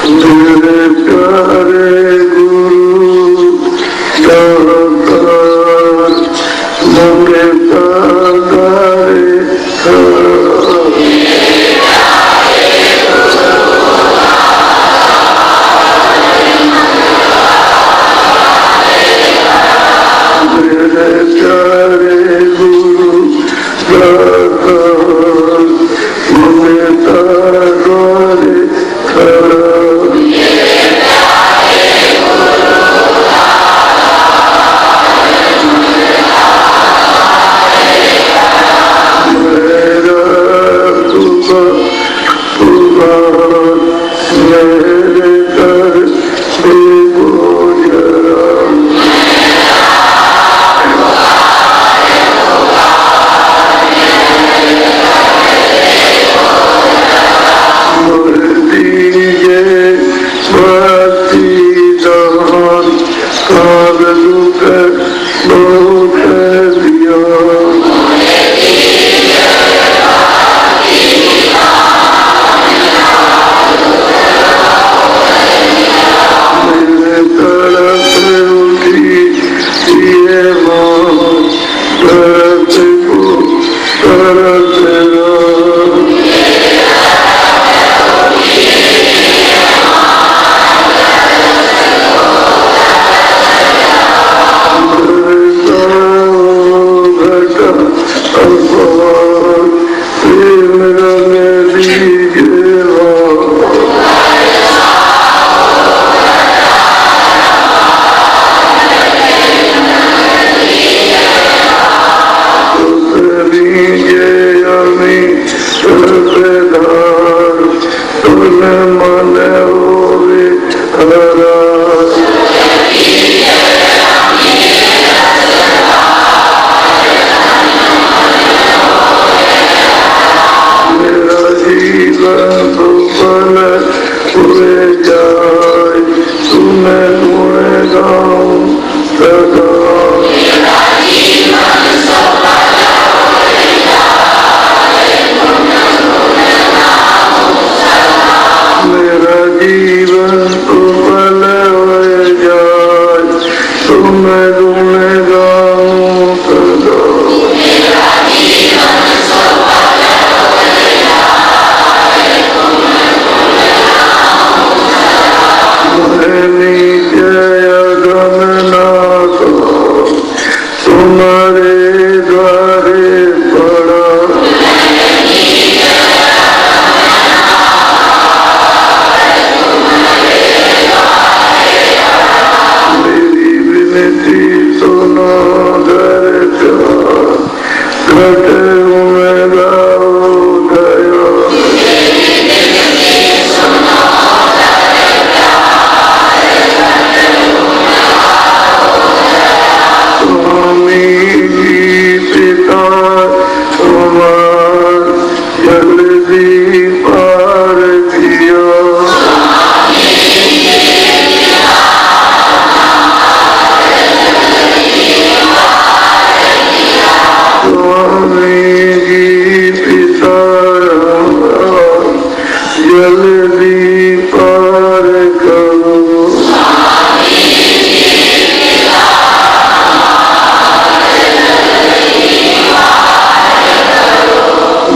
मेरे प्यारे गुरु साकार मंगता गारे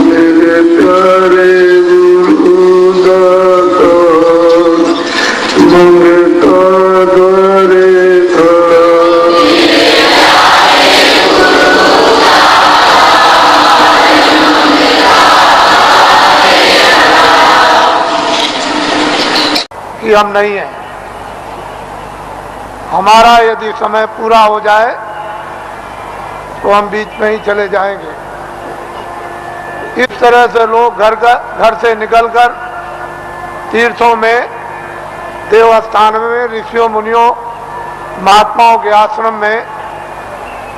मेरे प्यारे गुरु साकार मंगता गारे कि हम नहीं हैं। हमारा यदि समय पूरा हो जाए तो हम बीच में ही चले जाएंगे। इस तरह से लोग घर से निकलकर तीर्थों में, देवस्थान में, ऋषियों मुनियों महात्माओं के आश्रम में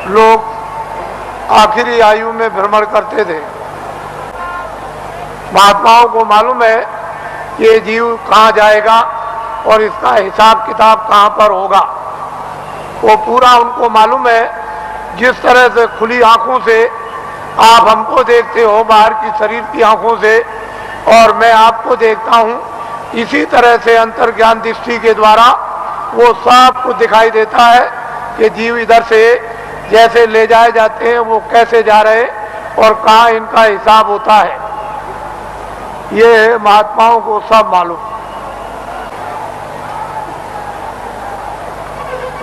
लोग आखिरी आयु में भ्रमण करते थे। महात्माओं को मालूम है ये जीव कहाँ जाएगा और इसका हिसाब किताब कहाँ पर होगा, वो पूरा उनको मालूम है। जिस तरह से खुली आंखों से आप हमको देखते हो बाहर की शरीर की आंखों से, और मैं आपको देखता हूँ, इसी तरह से अंतर्ज्ञान दृष्टि के द्वारा वो सब कुछ दिखाई देता है कि जीव इधर से जैसे ले जाए जाते हैं वो कैसे जा रहे और कहाँ इनका हिसाब होता है, ये महात्माओं को सब मालूम।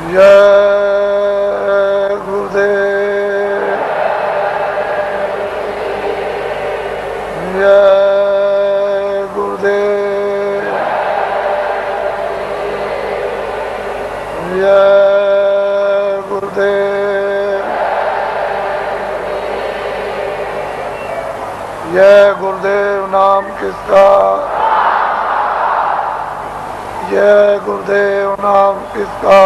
जय गुरुदेव, जय गुरुदेव, जय गुरुदेव, जय गुरुदेव नाम किसका, जय गुरुदेव नाम किसका,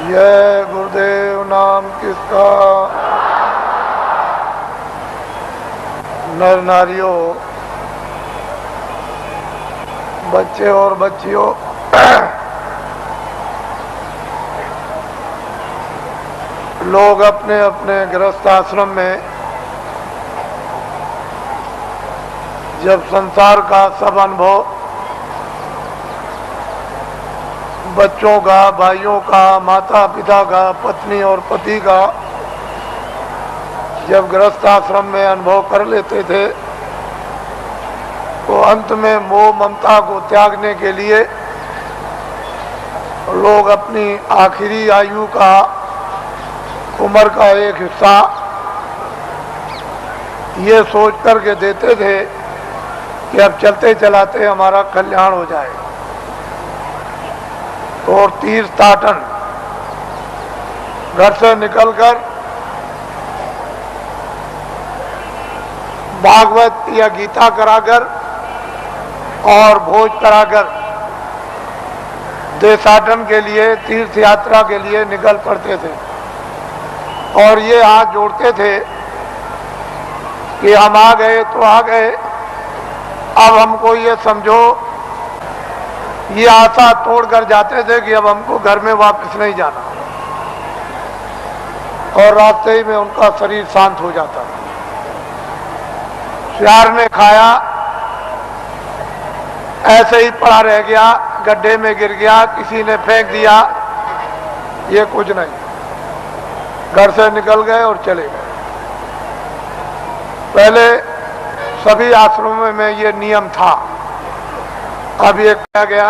जय गुरुदेव नाम किसका। नर नारियों, बच्चे और बच्चियों, लोग अपने अपने गृहस्थ आश्रम में जब संसार का सब अनुभव बच्चों का, भाइयों का, माता पिता का, पत्नी और पति का जब गृहस्थ आश्रम में अनुभव कर लेते थे तो अंत में मोह ममता को त्यागने के लिए लोग अपनी आखिरी आयु का, उम्र का एक हिस्सा ये सोच करके देते थे कि अब चलते चलाते हमारा कल्याण हो जाए। तो और तीर्थाटन घर से निकलकर भागवत या गीता कराकर और भोज कराकर देशाटन के लिए, तीर्थ यात्रा के लिए निकल पड़ते थे और ये हाथ जोड़ते थे कि हम आ गए तो आ गए, अब हमको ये समझो, ये आशा तोड़कर जाते थे कि अब हमको घर में वापस नहीं जाना और रास्ते ही में उनका शरीर शांत हो जाता। प्यार ने खाया, ऐसे ही पड़ा रह गया, गड्ढे में गिर गया, किसी ने फेंक दिया, ये कुछ नहीं। घर से निकल गए और चले गए। पहले सभी आश्रमों में ये नियम था, अब ये कहा गया,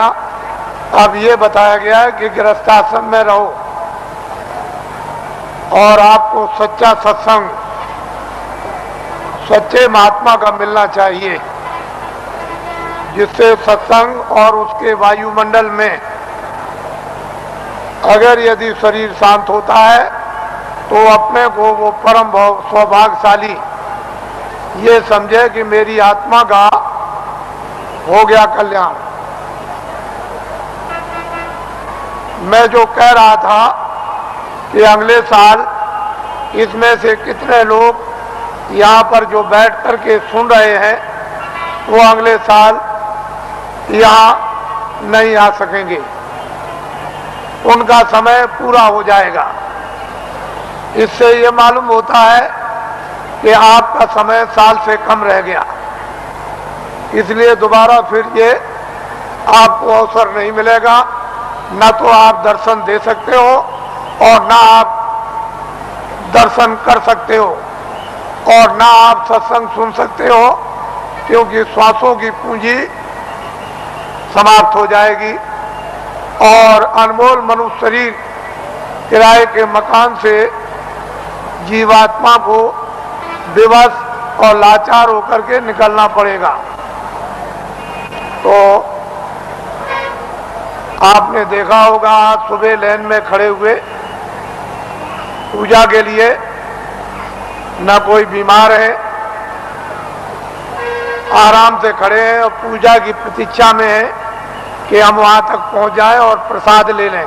अब ये बताया गया है कि गृहस्थाश्रम में रहो और आपको सच्चा सत्संग, सच्चे महात्मा का मिलना चाहिए, जिससे सत्संग और उसके वायुमंडल में अगर यदि शरीर शांत होता है तो अपने को वो परम सौभाग्यशाली ये समझे कि मेरी आत्मा का हो गया कल्याण। मैं जो कह रहा था कि अगले साल इसमें से कितने लोग यहाँ पर जो बैठ करके सुन रहे हैं वो अगले साल यहाँ नहीं आ सकेंगे, उनका समय पूरा हो जाएगा। इससे ये मालूम होता है कि आपका समय साल से कम रह गया, इसलिए दोबारा फिर ये आपको अवसर नहीं मिलेगा, न तो आप दर्शन दे सकते हो और न आप दर्शन कर सकते हो और न आप सत्संग सुन सकते हो, क्योंकि श्वासों की पूंजी समाप्त हो जाएगी और अनमोल मनुष्य शरीर किराए के मकान से जीवात्मा को विवश और लाचार होकर के निकलना पड़ेगा। तो आपने देखा होगा, आज सुबह लाइन में खड़े हुए पूजा के लिए, न कोई बीमार है, आराम से खड़े हैं और पूजा की प्रतीक्षा में है कि हम वहां तक पहुंच जाएं और प्रसाद ले लें,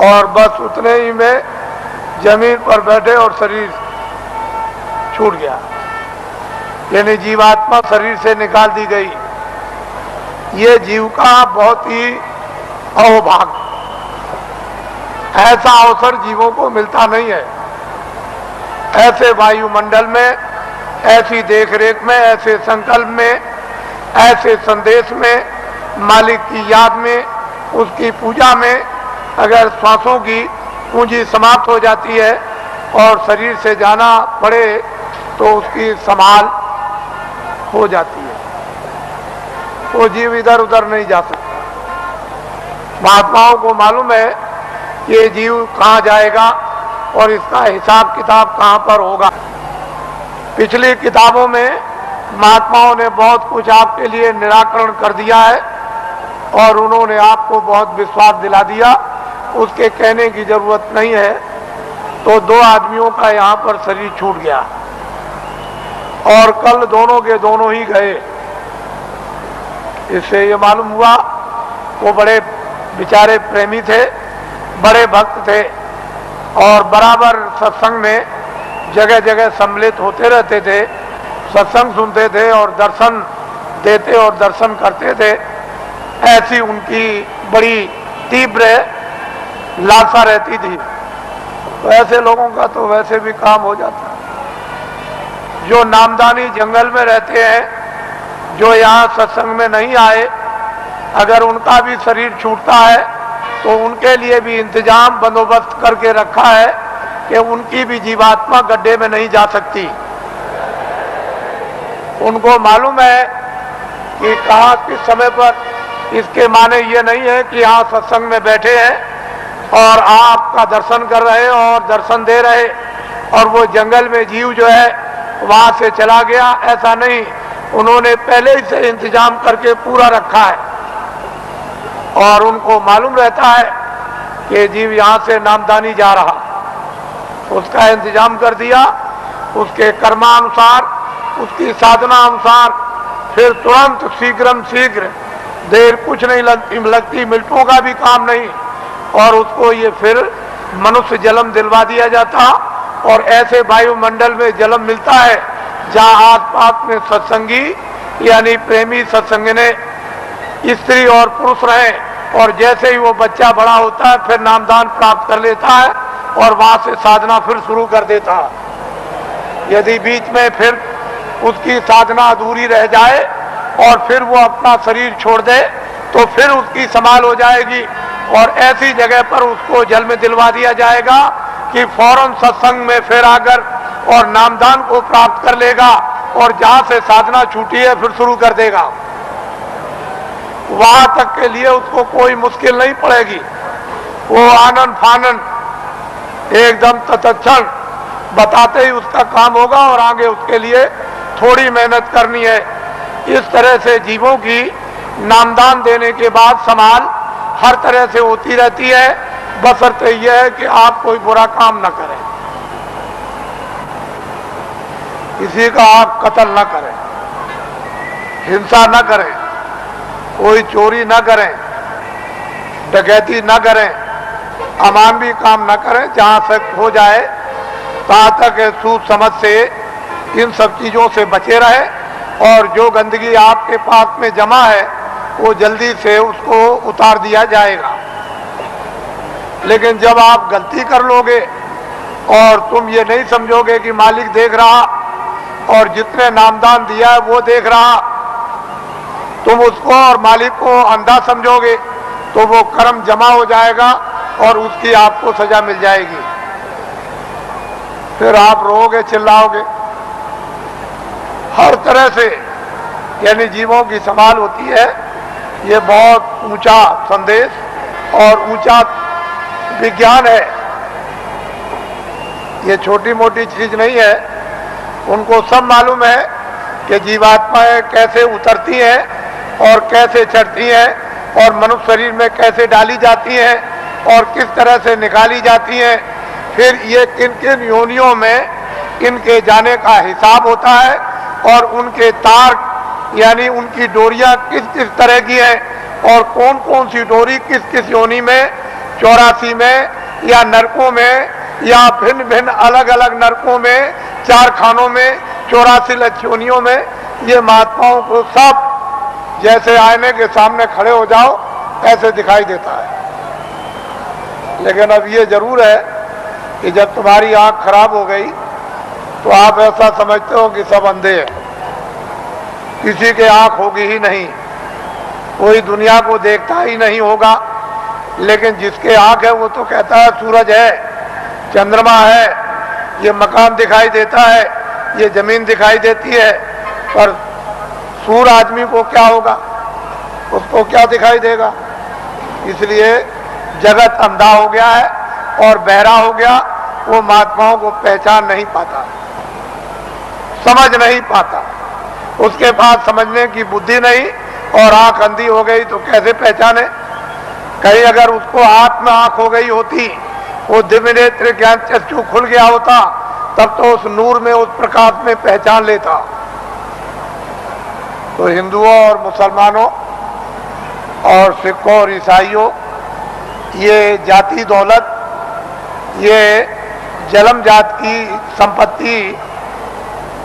और बस उतने ही में जमीन पर बैठे और शरीर छूट गया, यानी जीवात्मा शरीर से निकाल दी गई। ये जीव का बहुत ही अहोभाग्य, ऐसा अवसर जीवों को मिलता नहीं है। ऐसे वायुमंडल में ऐसी देखरेख में, ऐसे संकल्प में, ऐसे संदेश में, मालिक की याद में, उसकी पूजा में अगर श्वासों की पूंजी समाप्त हो जाती है और शरीर से जाना पड़े तो उसकी संभाल हो जाती है। वो जीव इधर उधर नहीं जा सकता। महात्माओं को मालूम है कि ये जीव कहाँ जाएगा और इसका हिसाब किताब कहाँ पर होगा। पिछली किताबों में महात्माओं ने बहुत कुछ आपके लिए निराकरण कर दिया है और उन्होंने आपको बहुत विश्वास दिला दिया, उसके कहने की जरूरत नहीं है। तो 2 आदमियों का यहाँ पर शरीर छूट गया और कल दोनों के दोनों ही गए। इससे ये मालूम हुआ वो बड़े बेचारे प्रेमी थे, बड़े भक्त थे और बराबर सत्संग में जगह जगह सम्मिलित होते रहते थे, सत्संग सुनते थे और दर्शन देते और दर्शन करते थे। ऐसी उनकी बड़ी तीव्र लालसा रहती थी। तो ऐसे लोगों का तो वैसे भी काम हो जाता है। जो नामदानी जंगल में रहते हैं, जो यहाँ सत्संग में नहीं आए, अगर उनका भी शरीर छूटता है तो उनके लिए भी इंतजाम बंदोबस्त करके रखा है कि उनकी भी जीवात्मा गड्ढे में नहीं जा सकती। उनको मालूम है कि कहाँ किस समय पर। इसके माने ये नहीं है कि यहाँ सत्संग में बैठे हैं और आपका दर्शन कर रहे और दर्शन दे रहे और वो जंगल में जीव जो है वहां से चला गया, ऐसा नहीं। उन्होंने पहले ही से इंतजाम करके पूरा रखा है और उनको मालूम रहता है कि जीव यहाँ से नामदानी जा रहा, उसका इंतजाम कर दिया। उसके कर्मानुसार, उसकी साधना अनुसार फिर तुरंत शीघ्र देर कुछ नहीं लगती, मिनटों का भी काम नहीं, और उसको ये फिर मनुष्य जन्म दिलवा दिया जाता और ऐसे वायुमंडल में जन्म मिलता है जहाँ आसपास में सत्संगी यानी प्रेमी सत्संगने स्त्री और पुरुष रहे और जैसे ही वो बच्चा बड़ा होता है फिर नामदान प्राप्त कर लेता है और वहां से साधना फिर शुरू कर देता है। यदि बीच में फिर उसकी साधना अधूरी रह जाए और फिर वो अपना शरीर छोड़ दे तो फिर उसकी संभाल हो जाएगी और ऐसी जगह पर उसको जल में दिलवा दिया जाएगा कि फौरन सत्संग में फिर आकर और नामदान को प्राप्त कर लेगा और जहां से साधना छूटी है फिर शुरू कर देगा। वहां तक के लिए उसको कोई मुश्किल नहीं पड़ेगी। वो आनंद फानन एकदम तत्क्षण बताते ही उसका काम होगा और आगे उसके लिए थोड़ी मेहनत करनी है। इस तरह से जीवों की नामदान देने के बाद संभाल हर तरह से होती रहती है, बशर्ते यह है कि आप कोई बुरा काम न करें, किसी का आप कत्ल न करें, हिंसा न करें, कोई चोरी न करें, डकैती न करें, अमानवी काम न करें। जहां तक हो जाए तहां तक सूझ समझ से इन सब चीजों से बचे रहे और जो गंदगी आपके पास में जमा है वो जल्दी से उसको उतार दिया जाएगा। लेकिन जब आप गलती कर लोगे और तुम ये नहीं समझोगे कि मालिक देख रहा और जितने नामदान दिया है वो देख रहा, तुम उसको और मालिक को अंधा समझोगे तो वो कर्म जमा हो जाएगा और उसकी आपको सजा मिल जाएगी। फिर आप रोओगे, चिल्लाओगे। हर तरह से यानी जीवों की संभाल होती है। ये बहुत ऊंचा संदेश और ऊंचा विज्ञान है। ये छोटी मोटी चीज नहीं है। उनको सब मालूम है कि जीवात्माएं कैसे उतरती हैं और कैसे चढ़ती हैं और मनुष्य शरीर में कैसे डाली जाती हैं और किस तरह से निकाली जाती हैं। फिर ये किन किन योनियों में इनके जाने का हिसाब होता है और उनके तार यानी उनकी डोरियां किस किस तरह की हैं और कौन कौन सी डोरी किस किस योनि में, 84 में या नरकों में या भिन्न भिन्न अलग अलग नरकों में, 4 खानों में, 84 लक्षयोनियों में, ये महात्माओं को सब जैसे आईने के सामने खड़े हो जाओ ऐसे दिखाई देता है। लेकिन अब ये जरूर है कि जब तुम्हारी आंख खराब हो गई तो आप ऐसा समझते हो कि सब अंधे हैं, किसी के आंख होगी ही नहीं, कोई दुनिया को देखता ही नहीं होगा। लेकिन जिसके आंख है वो तो कहता है सूरज है, चंद्रमा है, ये मकान दिखाई देता है, ये जमीन दिखाई देती है। पर सूर आदमी को क्या होगा, उसको क्या दिखाई देगा? इसलिए जगत अंधा हो गया है और बहरा हो गया, वो महात्माओं को पहचान नहीं पाता, समझ नहीं पाता। उसके पास समझने की बुद्धि नहीं और आंख अंधी हो गई तो कैसे पहचाने? कहीं अगर उसको आत्म आंख हो गई होती, वो दिव्य नेत्र ज्ञान चक्षु खुल गया होता, तब तो उस नूर में, उस प्रकाश में पहचान लेता। तो हिंदुओं और मुसलमानों और सिखों और ईसाइयों, ये जाति दौलत, ये जन्म जात की संपत्ति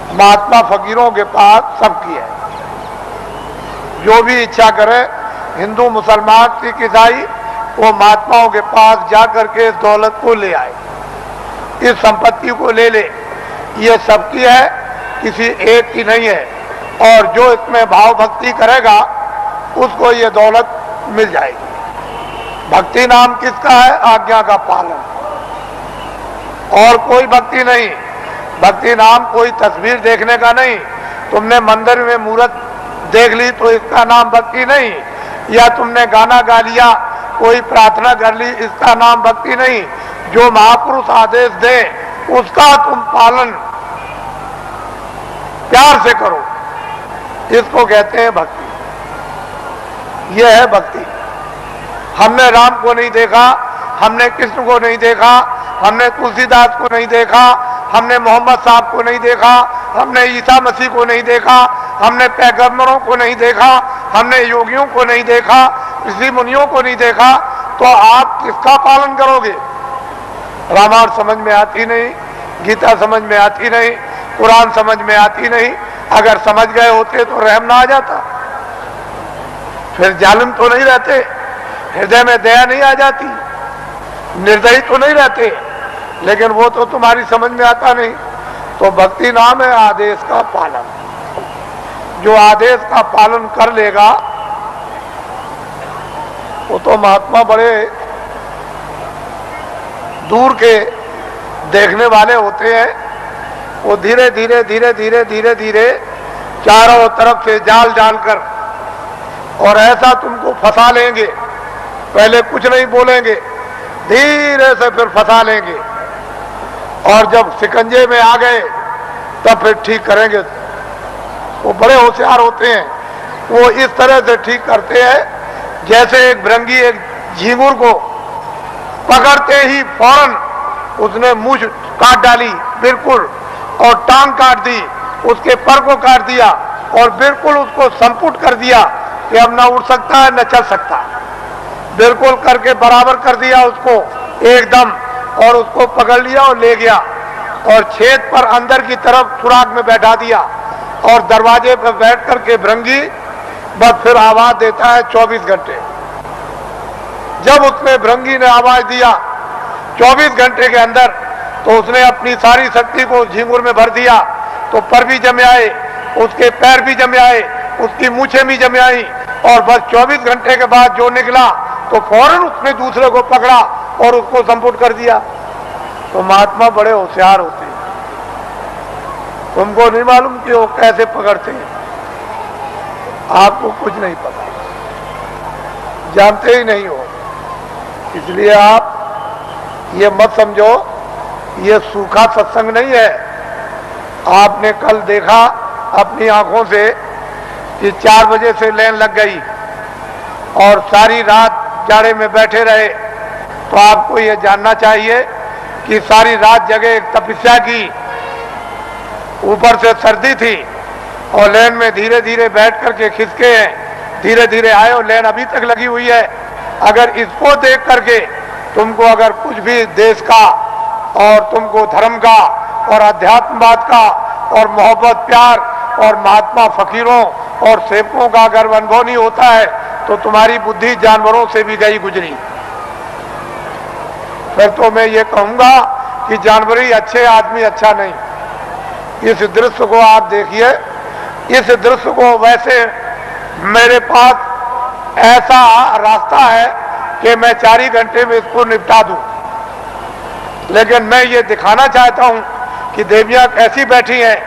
महात्मा फकीरों के पास सबकी है। जो भी इच्छा करे, हिंदू मुसलमान सिख ईसाई, वो महात्माओं के पास जाकर के इस दौलत को ले आए, इस संपत्ति को ले ले। ये सबकी है, किसी एक की नहीं है। और जो इसमें भाव भक्ति करेगा उसको ये दौलत मिल जाएगी। भक्ति नाम किसका है? आज्ञा का पालन, और कोई भक्ति नहीं। भक्ति नाम कोई तस्वीर देखने का नहीं। तुमने मंदिर में मूर्त देख ली तो इसका नाम भक्ति नहीं, या तुमने गाना गा लिया, कोई प्रार्थना कर ली, इसका नाम भक्ति नहीं। जो महापुरुष आदेश दे उसका तुम पालन प्यार से करो, इसको कहते हैं भक्ति। यह है भक्ति। हमने राम को नहीं देखा, हमने कृष्ण को नहीं देखा, हमने तुलसीदास को नहीं देखा, हमने मोहम्मद साहब को नहीं देखा, हमने ईसा मसीह को नहीं देखा, हमने पैगंबरों को नहीं देखा, हमने योगियों को नहीं देखा, ऋषि मुनियों को नहीं देखा, तो आप किसका पालन करोगे? रामायण समझ में आती नहीं, गीता समझ में आती नहीं, कुरान समझ में आती नहीं। अगर समझ गए होते तो रहम ना आ जाता, फिर जालिम तो नहीं रहते, हृदय में दया नहीं आ जाती, निर्दयी तो नहीं रहते। लेकिन वो तो तुम्हारी समझ में आता नहीं। तो भक्ति नाम है आदेश का पालन। जो आदेश का पालन कर लेगा वो तो महात्मा बड़े दूर के देखने वाले होते हैं। वो धीरे धीरे धीरे धीरे धीरे धीरे चारों तरफ से जाल डालकर और ऐसा तुमको फंसा लेंगे। पहले कुछ नहीं बोलेंगे, धीरे से फिर फंसा लेंगे, और जब शिकंजे में आ गए तब फिर ठीक करेंगे। वो बड़े होशियार होते हैं। वो इस तरह से ठीक करते हैं जैसे एक भृंगी एक झींगुर को पकड़ते ही फौरन उसने मूंछ काट डाली बिल्कुल, और टांग काट दी, उसके पर को काट दिया और बिल्कुल उसको संपुट कर दिया कि अब ना उड़ सकता है न चल सकता। बिल्कुल करके बराबर कर दिया उसको एकदम, और उसको पकड़ लिया और ले गया और छेद पर अंदर की तरफ सुराग में बैठा दिया, और दरवाजे पर बैठ करके भृंगी बस फिर आवाज देता है 24 घंटे। जब उसने भृंगी ने आवाज दिया 24 घंटे के अंदर, तो उसने अपनी सारी शक्ति को झींगुर में भर दिया, तो पर भी जमे आए, उसके पैर भी जमे आए, उसकी मूछें भी जमे आई, और बस 24 घंटे के बाद जो निकला तो फौरन उसने दूसरे को पकड़ा और उसको संपुट कर दिया। तो महात्मा बड़े होशियार होते हैं। तुमको नहीं मालूम कि वो कैसे पकड़ते हैं, आपको कुछ नहीं पता, जानते ही नहीं हो। इसलिए आप ये मत समझो ये सूखा सत्संग नहीं है। आपने कल देखा अपनी आंखों से कि 4 बजे से लाइन लग गई और सारी रात जाड़े में बैठे रहे। तो आपको ये जानना चाहिए कि सारी रात जगह एक तपस्या की, ऊपर से सर्दी थी और लाइन में धीरे धीरे बैठ करके खिसके हैं, धीरे धीरे आए और लाइन अभी तक लगी हुई है। अगर इसको देख करके तुमको अगर कुछ भी देश का और तुमको धर्म का और अध्यात्मवाद का और मोहब्बत प्यार और महात्मा फकीरों और सेवकों का अगर अनुभव नहीं होता है तो तुम्हारी बुद्धि जानवरों से भी गई गुजरी। फिर तो मैं ये कहूंगा कि जानवर ही अच्छे, आदमी अच्छा नहीं। इस दृश्य को आप देखिए। इस दृश्य को वैसे मेरे पास ऐसा रास्ता है कि मैं 4 ही घंटे में इसको निपटा दूं, लेकिन मैं ये दिखाना चाहता हूं कि देवियां कैसी बैठी हैं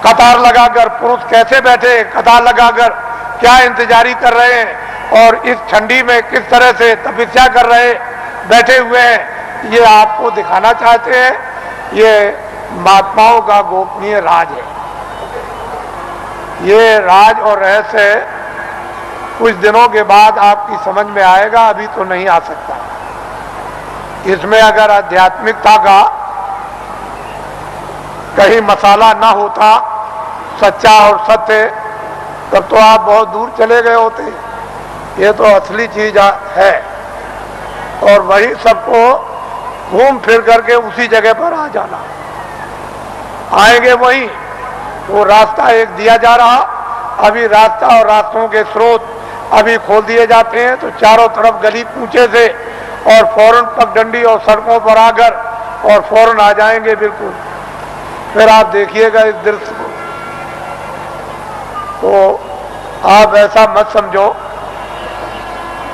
कतार लगाकर, पुरुष कैसे बैठे कतार लगाकर, क्या इंतजारी कर रहे हैं और इस ठंडी में किस तरह से तपस्या कर रहे बैठे हुए हैं, ये आपको दिखाना चाहते हैं। ये महात्माओं का गोपनीय राज है। ये राज और रहस्य कुछ दिनों के बाद आपकी समझ में आएगा, अभी तो नहीं आ सकता। इसमें अगर आध्यात्मिकता का कहीं मसाला ना होता, सच्चा और सत्य, तब तो आप बहुत दूर चले गए होते। ये तो असली चीज है और वही सबको घूम फिर करके उसी जगह पर आ जाना। आएंगे वहीं, वो रास्ता एक दिया जा रहा, अभी रास्ता और रास्तों के स्रोत अभी खोल दिए जाते हैं, तो चारों तरफ गली कूचे से और फौरन पगडंडी और सड़कों पर आकर और फौरन आ जाएंगे बिल्कुल। फिर आप देखिएगा इस दृश्य को, तो आप ऐसा मत समझो।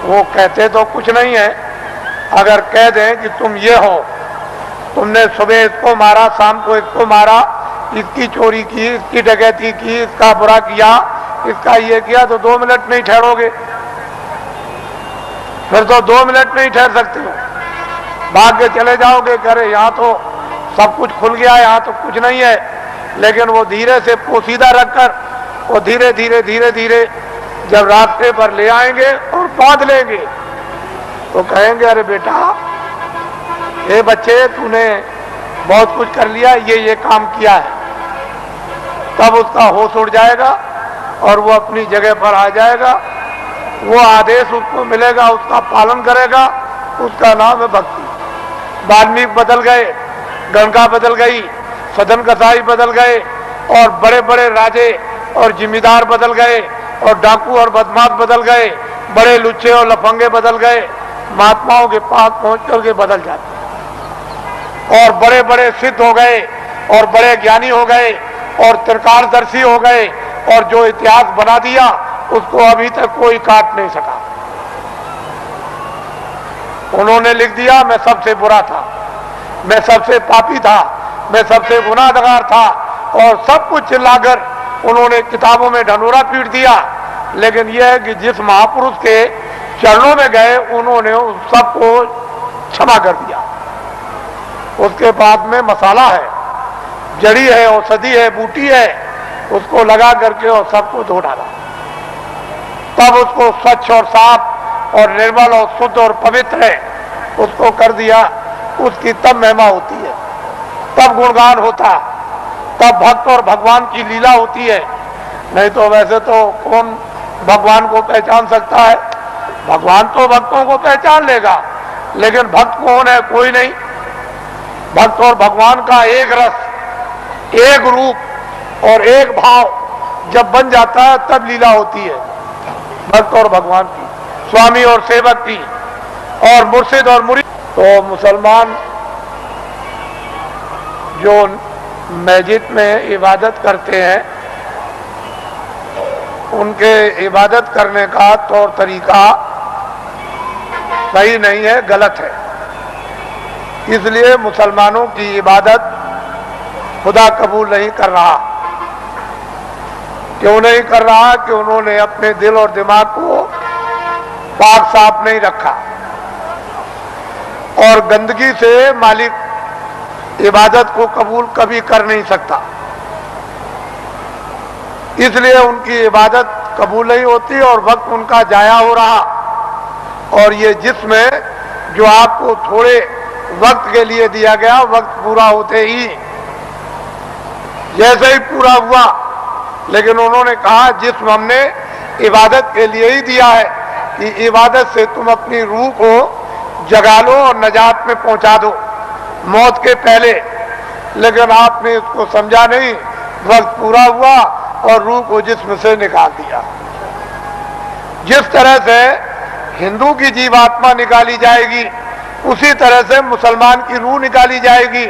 वो कहते तो कुछ नहीं है, अगर कह दें कि तुम ये हो, तुमने सुबह इसको मारा, शाम को इसको मारा, इसकी चोरी की, इसकी डकैती की, इसका बुरा किया, इसका ये किया, तो 2 मिनट नहीं ठहरोगे। फिर तो 2 मिनट नहीं ठहर सकते हो, भाग के चले जाओगे। करे यहाँ तो सब कुछ खुल गया, यहाँ तो कुछ नहीं है। लेकिन वो धीरे से पोशीदा रखकर वो धीरे धीरे धीरे धीरे जब रास्ते पर ले आएंगे और बांध लेंगे, तो कहेंगे अरे बेटा, ये बच्चे, तूने बहुत कुछ कर लिया, ये काम किया है। तब उसका होश उड़ जाएगा और वो अपनी जगह पर आ जाएगा। वो आदेश उसको मिलेगा, उसका पालन करेगा। उसका नाम है भक्ति। वाल्मीकि बदल गए, गंगा बदल गई, सदन कसाई बदल गए और बड़े बड़े राजे और जिम्मेदार बदल गए और डाकू और बदमाश बदल गए, बड़े लुच्चे और लफंगे बदल गए। महात्माओं के पास पहुंच करके बदल जाते और बड़े बड़े सिद्ध हो गए और बड़े ज्ञानी हो गए और त्रिकालदर्शी हो गए और जो इतिहास बना दिया उसको अभी तक कोई काट नहीं सका। उन्होंने लिख दिया मैं सबसे बुरा था, मैं सबसे पापी था, मैं सबसे गुनाहगार था और सब कुछ चिल्लाकर उन्होंने किताबों में ढंढोरा पीट दिया। लेकिन यह है कि जिस महापुरुष के चरणों में गए उन्होंने उस सबको क्षमा कर दिया। उसके बाद में मसाला है, जड़ी है, औषधि है, बूटी है, उसको लगा करके और सबको धो डाला। तब उसको स्वच्छ और साफ और निर्मल और शुद्ध और पवित्र है उसको कर दिया। उसकी तब महिमा होती है, तब गुणगान होता, तब भक्त और भगवान की लीला होती है। नहीं तो वैसे तो कौन भगवान को पहचान सकता है? भगवान तो भक्तों को पहचान लेगा, लेकिन भक्त कौन है? कोई नहीं। भक्त और भगवान का एक रस, एक रूप और एक भाव जब बन जाता है तब लीला होती है भक्त और भगवान की, स्वामी और सेवक की, और मुर्शिद और मुरीद। तो मुसलमान जो मस्जिद में इबादत करते हैं उनके इबादत करने का तौर तरीका सही नहीं है, गलत है। इसलिए मुसलमानों की इबादत खुदा कबूल नहीं कर रहा। क्यों नहीं कर रहा? कि उन्होंने अपने दिल और दिमाग को पाक साफ नहीं रखा और गंदगी से मालिक इबादत को कबूल कभी कर नहीं सकता। इसलिए उनकी इबादत कबूल नहीं होती और वक्त उनका जाया हो रहा। और ये जिसमें जो आपको थोड़े वक्त के लिए दिया गया, वक्त पूरा होते ही जैसे ही पूरा हुआ, लेकिन उन्होंने कहा जिस्म हमने इबादत के लिए ही दिया है कि इबादत से तुम अपनी रूह को जगा लो और नजात में पहुंचा दो मौत के पहले। लेकिन आपने इसको समझा नहीं, वक्त पूरा हुआ और रूह को जिस्म से निकाल दिया। जिस तरह से हिंदू की जीवात्मा निकाली जाएगी, उसी तरह से मुसलमान की रूह निकाली जाएगी।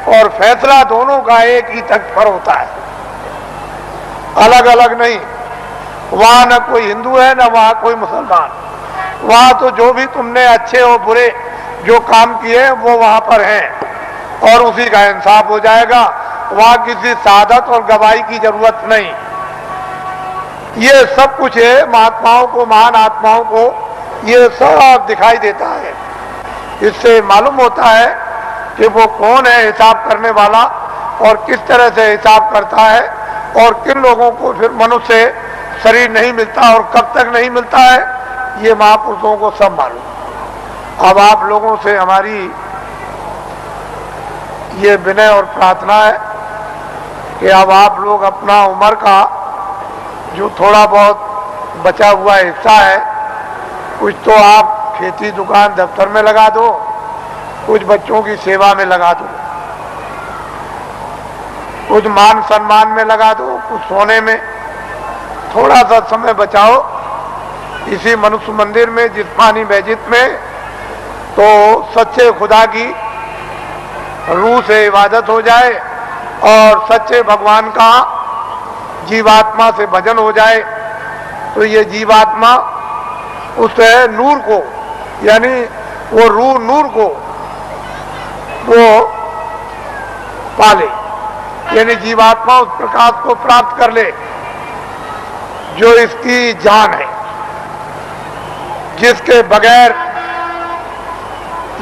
और फैसला दोनों का एक ही तख्त पर होता है, अलग अलग नहीं। वहां न कोई हिंदू है न वहां कोई मुसलमान, वहां तो जो भी तुमने अच्छे और बुरे जो काम किए वो वहां पर हैं और उसी का इंसाफ हो जाएगा। वहां किसी शहादत और गवाही की जरूरत नहीं। ये सब कुछ है महात्माओं को, महान आत्माओं को ये सब दिखाई देता है। इससे मालूम होता है कि वो कौन है हिसाब करने वाला और किस तरह से हिसाब करता है और किन लोगों को फिर मनुष्य शरीर नहीं मिलता और कब तक नहीं मिलता है, ये महापुरुषों को सब मालूम। अब आप लोगों से हमारी ये विनय और प्रार्थना है कि अब आप लोग अपना उम्र का जो थोड़ा बहुत बचा हुआ हिस्सा है, कुछ तो आप खेती दुकान दफ्तर में लगा दो, कुछ बच्चों की सेवा में लगा दो, कुछ मान सम्मान में लगा दो, कुछ सोने में। थोड़ा सा समय बचाओ इसी मनुष्य मंदिर में, जिस्मानी मस्जिद में, तो सच्चे खुदा की रूह से इबादत हो जाए और सच्चे भगवान का जीवात्मा से भजन हो जाए। तो ये जीवात्मा उस नूर को, यानी वो रूह नूर को वो पाले, यानी जीवात्मा उस प्रकाश को प्राप्त कर ले जो इसकी जान है, जिसके बगैर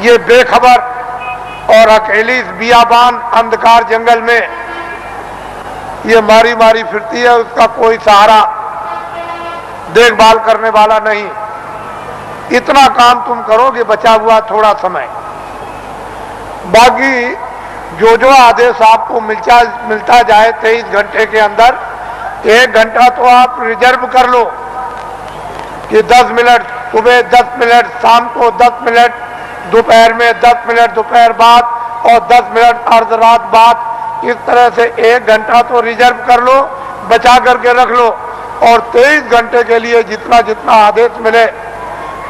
ये बेखबर और अकेली इस बियाबान अंधकार जंगल में ये मारी मारी फिरती है, उसका कोई सहारा देखभाल करने वाला नहीं। इतना काम तुम करोगे बचा हुआ थोड़ा समय, बाकी जो जो आदेश आपको मिलता जाए 23 घंटे के अंदर 1 घंटा तो आप रिजर्व कर लो कि 10 मिनट सुबह, 10 मिनट शाम को, 10 मिनट दोपहर में, 10 मिनट दोपहर बाद और 10 मिनट अर्ध रात बाद। इस तरह से 1 घंटा तो रिजर्व कर लो, बचा करके रख लो। और 23 घंटे के लिए जितना जितना आदेश मिले,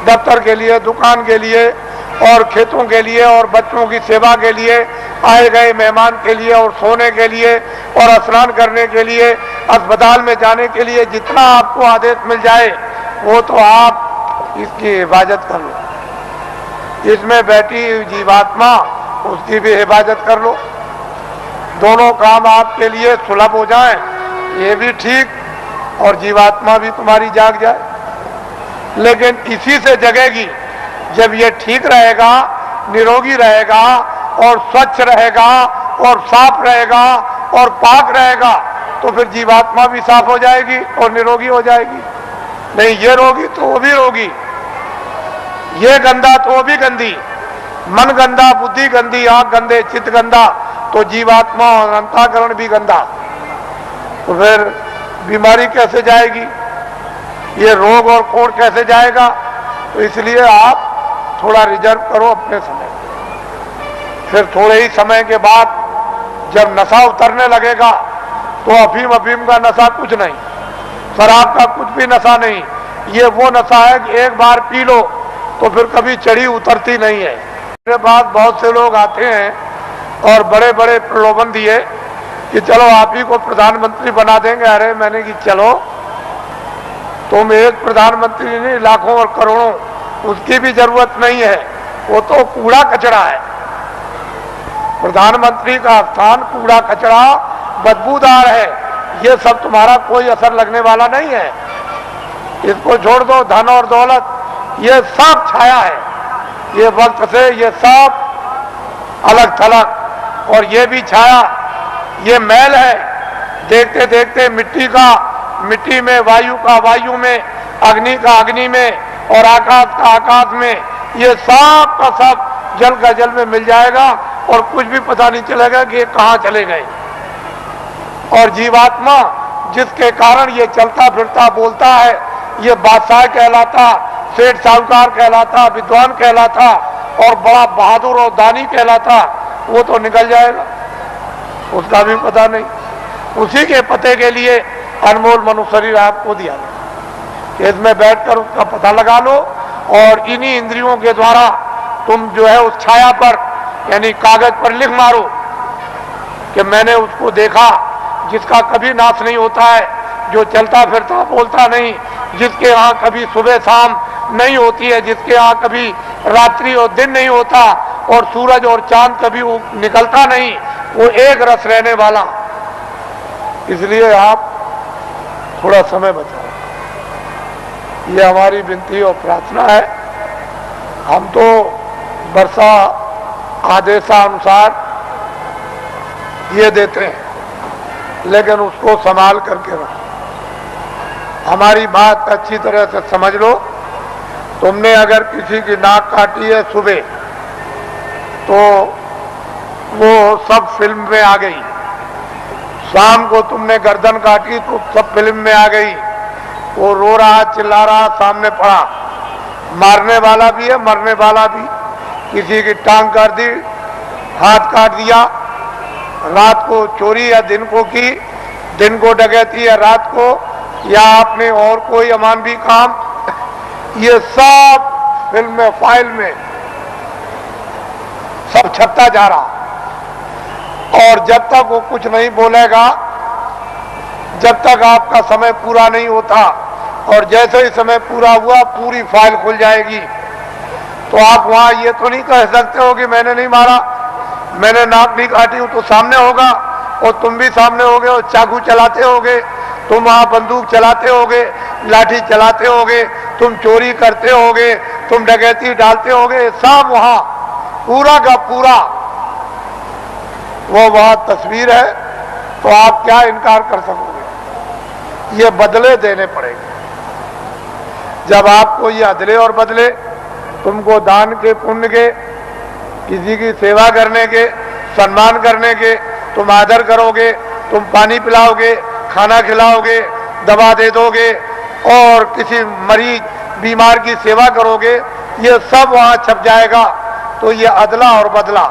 दफ्तर के लिए, दुकान के लिए और खेतों के लिए और बच्चों की सेवा के लिए, आए गए मेहमान के लिए और सोने के लिए और स्नान करने के लिए, अस्पताल में जाने के लिए, जितना आपको आदेश मिल जाए वो तो आप इसकी हिफाजत कर लो। इसमें बैठी जीवात्मा उसकी भी हिफाजत कर लो। दोनों काम आपके लिए सुलभ हो जाएं, ये भी ठीक और जीवात्मा भी तुम्हारी जाग जाए। लेकिन इसी से जगेगी जब ये ठीक रहेगा, निरोगी रहेगा और स्वच्छ रहेगा और साफ रहेगा और पाक रहेगा, तो फिर जीवात्मा भी साफ हो जाएगी और निरोगी हो जाएगी। नहीं ये रोगी तो वो भी रोगी, ये गंदा तो वो भी गंदी, मन गंदा, बुद्धि गंदी, आंख गंदे, चित्त गंदा, तो जीवात्मा और अंतःकरण भी गंदा। तो फिर बीमारी कैसे जाएगी, ये रोग और कोड़ कैसे जाएगा। तो इसलिए आप थोड़ा रिजर्व करो अपने समय। फिर थोड़े ही समय के बाद जब नशा उतरने लगेगा तो अफीम का नशा कुछ नहीं, शराब का कुछ भी नशा नहीं। ये वो नशा है कि एक बार पी लो तो फिर कभी चढ़ी उतरती नहीं है। मेरे पास बहुत से लोग आते हैं और बड़े बड़े प्रलोभन दिए कि चलो आप ही को प्रधानमंत्री बना देंगे। अरे मैंने कि चलो, तुम एक प्रधानमंत्री नहीं, लाखों और करोड़ों, उसकी भी जरूरत नहीं है, वो तो कूड़ा कचरा है। प्रधानमंत्री का स्थान कूड़ा कचरा बदबूदार है, ये सब तुम्हारा कोई असर लगने वाला नहीं है। इसको छोड़ दो, धन और दौलत ये सब छाया है, ये वक्त से ये सब अलग थलग, और ये भी छाया, ये मैल है। देखते देखते मिट्टी का मिट्टी में, वायु का वायु में, अग्नि का अग्नि में और आकाश का आकाश में, ये सब का सब जल का जल में मिल जाएगा और कुछ भी पता नहीं चलेगा कि ये कहाँ चले गए। और जीवात्मा जिसके कारण ये चलता फिरता बोलता है, ये बादशाह कहलाता, सेठ साहूकार कहलाता, विद्वान कहलाता और बड़ा बहादुर और दानी कहलाता, वो तो निकल जाएगा, उसका भी पता नहीं। उसी के पते के लिए अनमोल मनुष्य शरीर आपको दिया गया, इसमें बैठकर उसका पता लगा लो और इन्हीं इंद्रियों के द्वारा तुम जो है उस छाया पर, यानी कागज पर लिख मारो कि मैंने उसको देखा जिसका कभी नाश नहीं होता है, जो चलता फिरता बोलता नहीं, जिसके यहाँ कभी सुबह शाम नहीं होती है, जिसके यहाँ कभी रात्रि और दिन नहीं होता, और सूरज और चांद कभी वो निकलता नहीं, वो एक रस रहने वाला। इसलिए आप थोड़ा समय बचाओ, ये हमारी विनती और प्रार्थना है। हम तो वर्षा आदेशानुसार ये देते हैं, लेकिन उसको संभाल करके रखो। हमारी बात अच्छी तरह से समझ लो। तुमने अगर किसी की नाक काटी है सुबह, तो वो सब फिल्म में आ गई। शाम को तुमने गर्दन काटी तो सब फिल्म में आ गई। वो रो रहा, चिल्ला रहा, सामने पड़ा। मारने वाला भी है, मरने वाला भी। किसी की टांग काट दी, हाथ काट दिया, रात को चोरी या दिन को की, दिन को डकैती या रात को, या आपने और कोई अमानवी काम, ये सब फिल्म में, फाइल में सब छपता जा रहा। और जब तक वो कुछ नहीं बोलेगा, जब तक आपका समय पूरा नहीं होता, और जैसे ही समय पूरा हुआ पूरी फाइल खुल जाएगी। तो आप वहां ये तो नहीं कह सकते हो कि मैंने नहीं मारा, मैंने नाक नहीं काटी हूं, तो सामने होगा, और तुम भी सामने होगे, और चाकू चलाते होगे, तुम वहां बंदूक चलाते होगे, लाठी चलाते होगे, तुम चोरी करते होगे, तुम डकैती डालते होगे, सब वहां पूरा का पूरा वो वहां तस्वीर है। तो आप क्या इनकार कर सकोगे? ये बदले देने पड़ेंगे। जब आपको ये अदले और बदले, तुमको दान के, पुण्य के, किसी की सेवा करने के, सम्मान करने के, तुम आदर करोगे, तुम पानी पिलाओगे, खाना खिलाओगे, दवा दे दोगे, और किसी मरीज बीमार की सेवा करोगे, ये सब वहां छप जाएगा। तो ये अदला और बदला।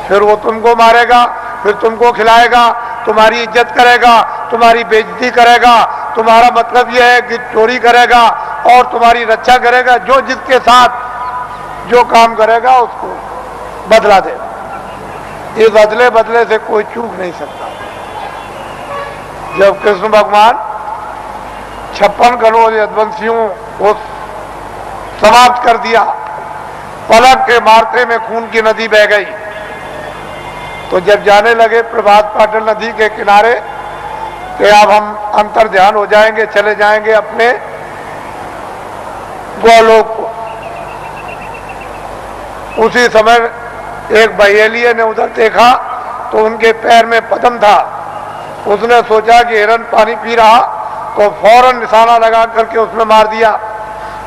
फिर वो तुमको मारेगा, फिर तुमको खिलाएगा, तुम्हारी इज्जत करेगा, तुम्हारी बेइज्जती करेगा, तुम्हारा मतलब यह है कि चोरी करेगा और तुम्हारी रक्षा करेगा। जो जिसके साथ जो काम करेगा उसको बदला देगा। इस अदले बदले से कोई चूक नहीं सकता। जब कृष्ण भगवान 56 करोड़ यदुवंशियों को समाप्त कर दिया, पलक के मारते में खून की नदी बह गई, तो जब जाने लगे प्रभात पाटल नदी के किनारे कि अब हम अंतर ध्यान हो जाएंगे, चले जाएंगे अपने गोलोक को, उसी समय एक बहेलिये ने उधर देखा तो उनके पैर में पद्म था। उसने सोचा कि हिरन पानी पी रहा, तो फौरन निशाना लगा करके उसने मार दिया,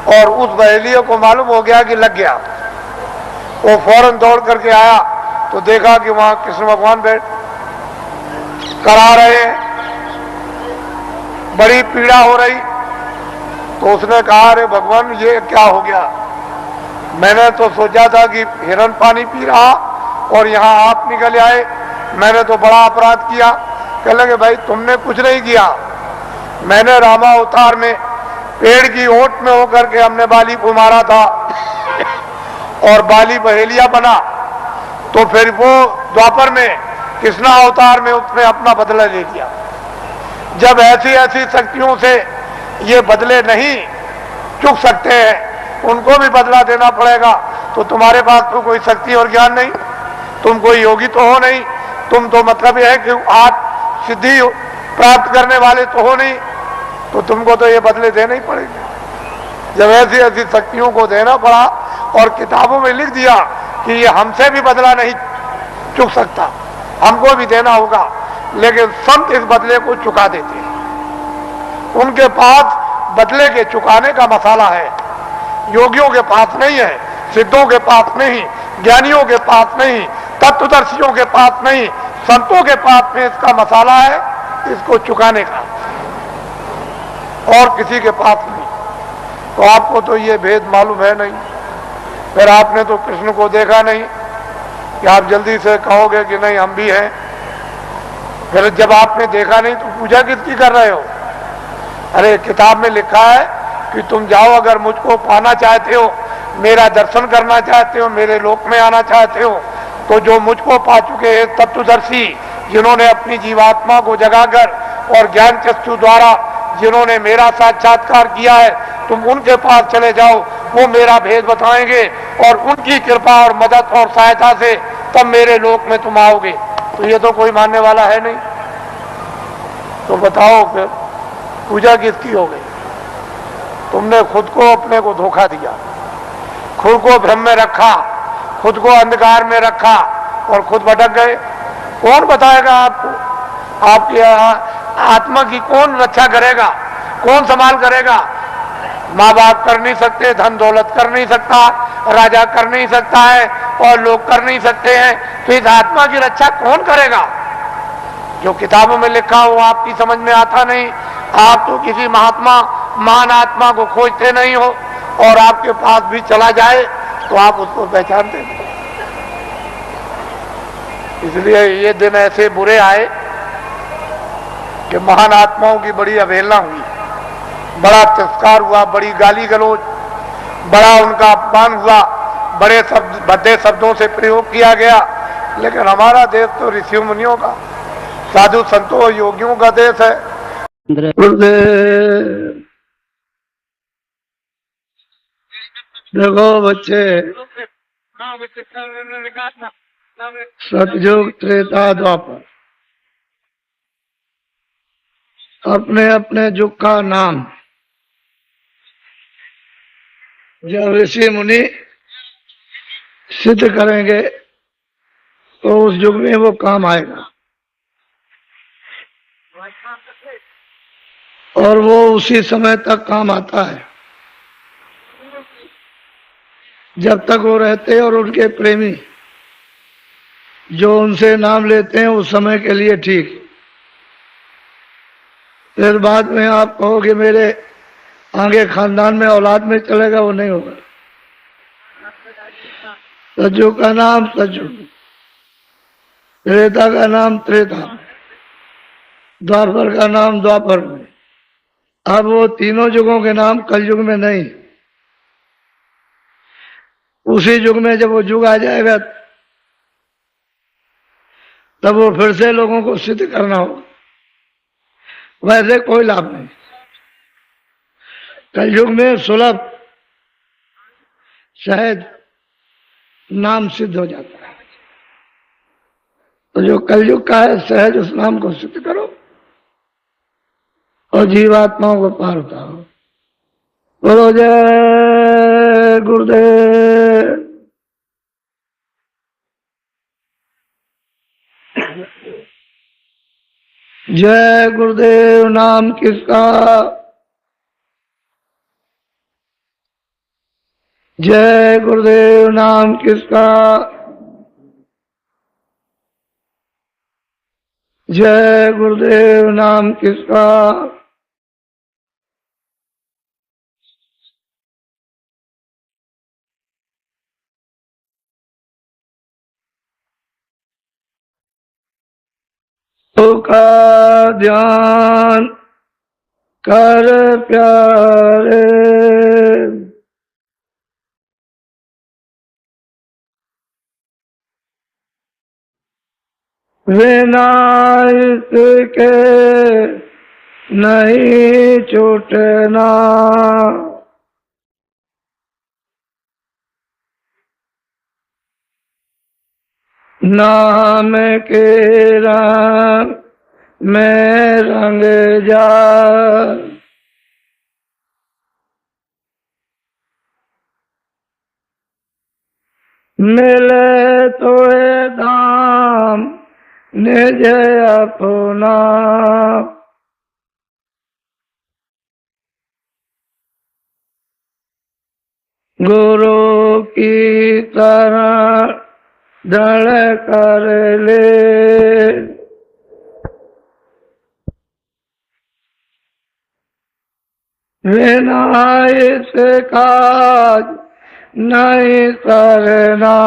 और उस बहेलिये को मालूम हो गया कि लग गया। वो फौरन दौड़ करके आया तो देखा कि वहां कृष्ण भगवान बैठ करा रहे हैं, बड़ी पीड़ा हो रही। तो उसने कहा, अरे भगवान ये क्या हो गया? मैंने तो सोचा था कि हिरन पानी पी रहा और यहाँ आप निकल आए, मैंने तो बड़ा अपराध किया। कह लगे, भाई तुमने कुछ नहीं किया, मैंने रामा अवतार में पेड़ की ओट में होकर के हमने बाली को मारा था, और बाली बहेलिया बना। तो फिर वो द्वापर में कृष्णा अवतार में उसने अपना बदला ले लिया। जब ऐसी ऐसी शक्तियों से ये बदले नहीं चुक सकते हैं, उनको भी बदला देना पड़ेगा। तो तुम्हारे पास तो कोई शक्ति और ज्ञान नहीं, तुम कोई योगी तो हो नहीं, तुम तो मतलब यह है कि आज सिद्धि प्राप्त करने वाले तो हो नहीं, तो तुमको तो ये बदले देने ही पड़ेंगे। जब ऐसी ऐसी शक्तियों को देना पड़ा और किताबों में लिख दिया कि ये हमसे भी बदला नहीं चुक सकता, हमको भी देना होगा, लेकिन संत इस बदले को चुका देते हैं। उनके पास बदले के चुकाने का मसाला है, योगियों के पास नहीं है, सिद्धों के पास नहीं, ज्ञानियों के पास नहीं, तत्वदर्शियों के पास नहीं, संतों के पास में इसका मसाला है, इसको चुकाने का, और किसी के पास नहीं। तो आपको तो ये भेद मालूम है नहीं, फिर आपने तो कृष्ण को देखा नहीं कि आप जल्दी से कहोगे कि नहीं हम भी हैं। फिर जब आपने देखा नहीं तो पूजा किसकी कर रहे हो? अरे किताब में लिखा है कि तुम जाओ, अगर मुझको पाना चाहते हो, मेरा दर्शन करना चाहते हो, मेरे लोक में आना चाहते हो, तो जो मुझको पा चुके हैं तत्वदर्शी, जिन्होंने अपनी जीवात्मा को जगाकर और ज्ञान चक्षु द्वारा जिन्होंने मेरा साक्षात्कार किया है, तुम उनके पास चले जाओ, वो मेरा भेद बताएंगे और उनकी कृपा और मदद और सहायता से तब मेरे लोक में तुम आओगे। तो ये तो कोई मानने वाला है नहीं, तो बताओ फिर पूजा किसकी हो गई? तुमने खुद को अपने को धोखा दिया, खुद को भ्रम में रखा, खुद को अंधकार में रखा और खुद भटक गए। कौन बताएगा आपको? आपकी आत्मा की कौन रक्षा करेगा, कौन संभाल करेगा? माँ बाप कर नहीं सकते, धन दौलत कर नहीं सकता, राजा कर नहीं सकता है और लोग कर नहीं सकते हैं, तो इस आत्मा की रक्षा कौन करेगा? जो किताबों में लिखा हो आपकी समझ में आता नहीं। आप तो किसी महात्मा महान आत्मा को खोजते नहीं हो, और आपके पास भी चला जाए तो आप उसको पहचानते नहीं। इसलिए ये दिन ऐसे बुरे आए कि महान आत्माओं की बड़ी अवहेलना हुई, बड़ा तिरस्कार हुआ, बड़ी गाली गलौज, बड़ा उनका अपमान हुआ, बड़े शब्द भद्दे शब्दों से प्रयोग किया गया। लेकिन हमारा देश तो ऋषि मुनियों का, साधु संतों योगियों का देश है। देखो बच्चे, सतयुग त्रेता द्वापर, अपने अपने युग का नाम जब ऋषि मुनि सिद्ध करेंगे तो उस युग में वो काम आएगा, और वो उसी समय तक काम आता है जब तक वो रहते और उनके प्रेमी जो उनसे नाम लेते हैं उस समय के लिए ठीक। फिर बाद में आप कहोगे मेरे आगे खानदान में औलाद में चलेगा, वो नहीं होगा। सतयुग का नाम सतयुग, त्रेता का नाम त्रेता, द्वापर का नाम द्वापर में। अब वो तीनों युगों के नाम कलयुग में नहीं, उसी युग में जब वो युग आ जाएगा तब वो फिर से लोगों को सिद्ध करना होगा, वैसे कोई लाभ नहीं। कलयुग में सुलभ सहज नाम सिद्ध हो जाता है, तो जो कलयुग का है सहज उस नाम को सिद्ध करो और जीवात्माओं को पार उतारो। बोलो जय गुरुदेव। जय गुरुदेव नाम किसका? जय गुरुदेव नाम किसका? जय गुरुदेव नाम किसका? तो का ध्यान कर प्यारे, बिना इसके नहीं छूटना। नाम के रंग में रंग जा, मिले तो धाम निज अपना। गुरु की तरह दृढ़ कर ले, बिना इस काज नहीं करना।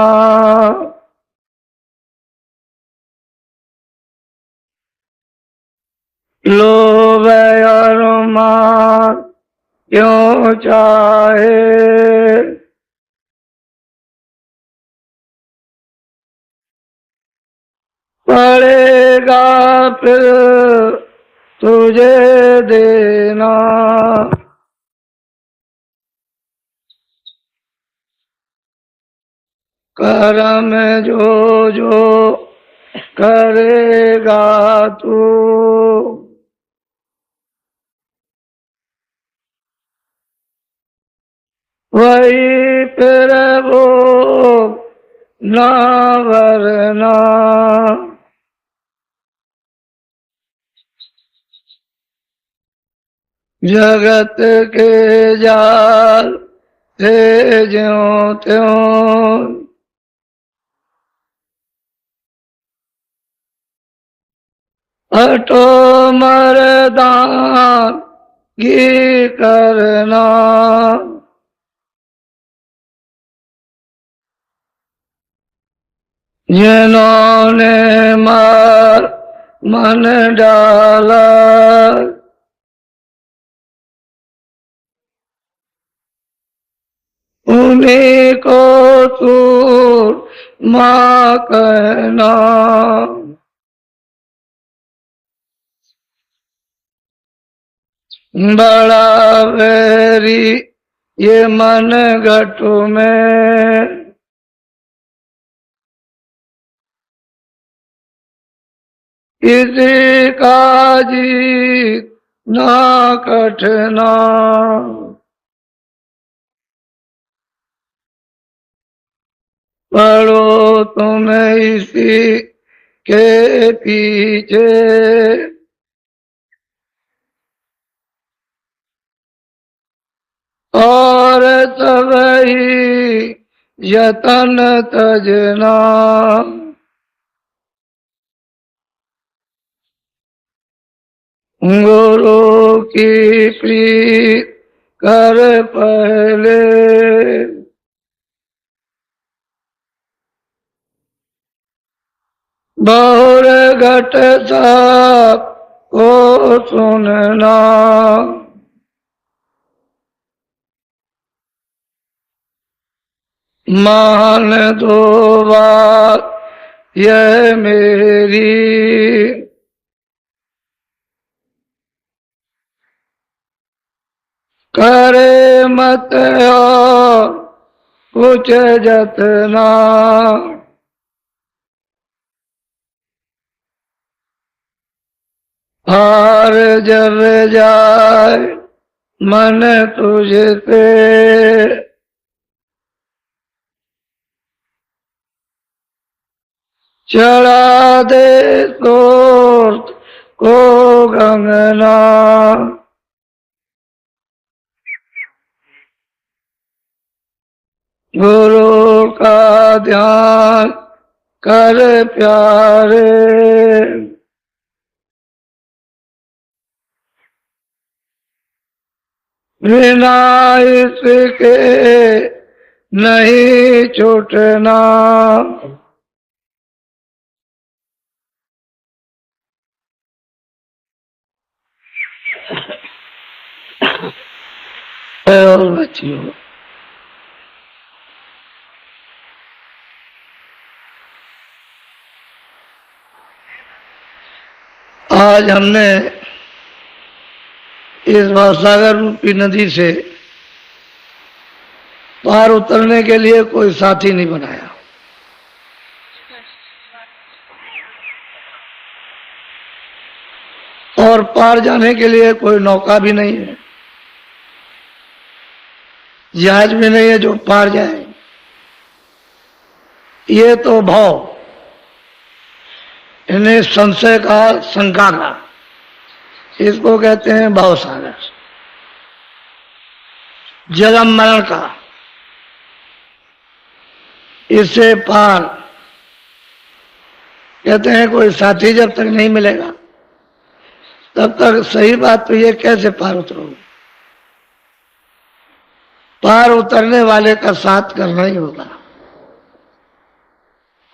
लोभ और मान क्यों चाहे, पड़ेगा फिर तुझे देना। कर्म जो जो करेगा तू, वही फिर वो ना वरना। जगत के जाल थे ज्यों त्यों, हटो मर्दान घी करना। जिन्होंने मार मन डाला, उन्हीं को तू माँ कहना। बड़ा वैरी ये मन घटु में, किसी का जीत ना कठना। पढ़ो तुम इसी के पीछे, और सब ही यतन तजना। गुरु की प्रीत कर पहले, बहुर घट सब को सुनना। मान दो बात यह मेरी, करे मत और कुछ जतना। हार जब जाए मन तुझसे, चढ़ा दे सोर्त को गंगना। गुरु का ध्यान कर प्यारे, बिना इसके नहीं छूटना। और बच्चियों, आज हमने इस भवसागर रूपी नदी से पार उतरने के लिए कोई साथी नहीं बनाया, और पार जाने के लिए कोई नौका भी नहीं है, जहाज भी नहीं है जो पार जाए। ये तो भाव, इन्हें संशय का, शंका का, इसको कहते हैं भवसागर। जन्म मरण का, इससे पार कहते हैं कोई साथी जब तक नहीं मिलेगा तब तक सही बात तो ये कैसे पार उतरोगे। पार उतरने वाले का साथ करना ही होगा।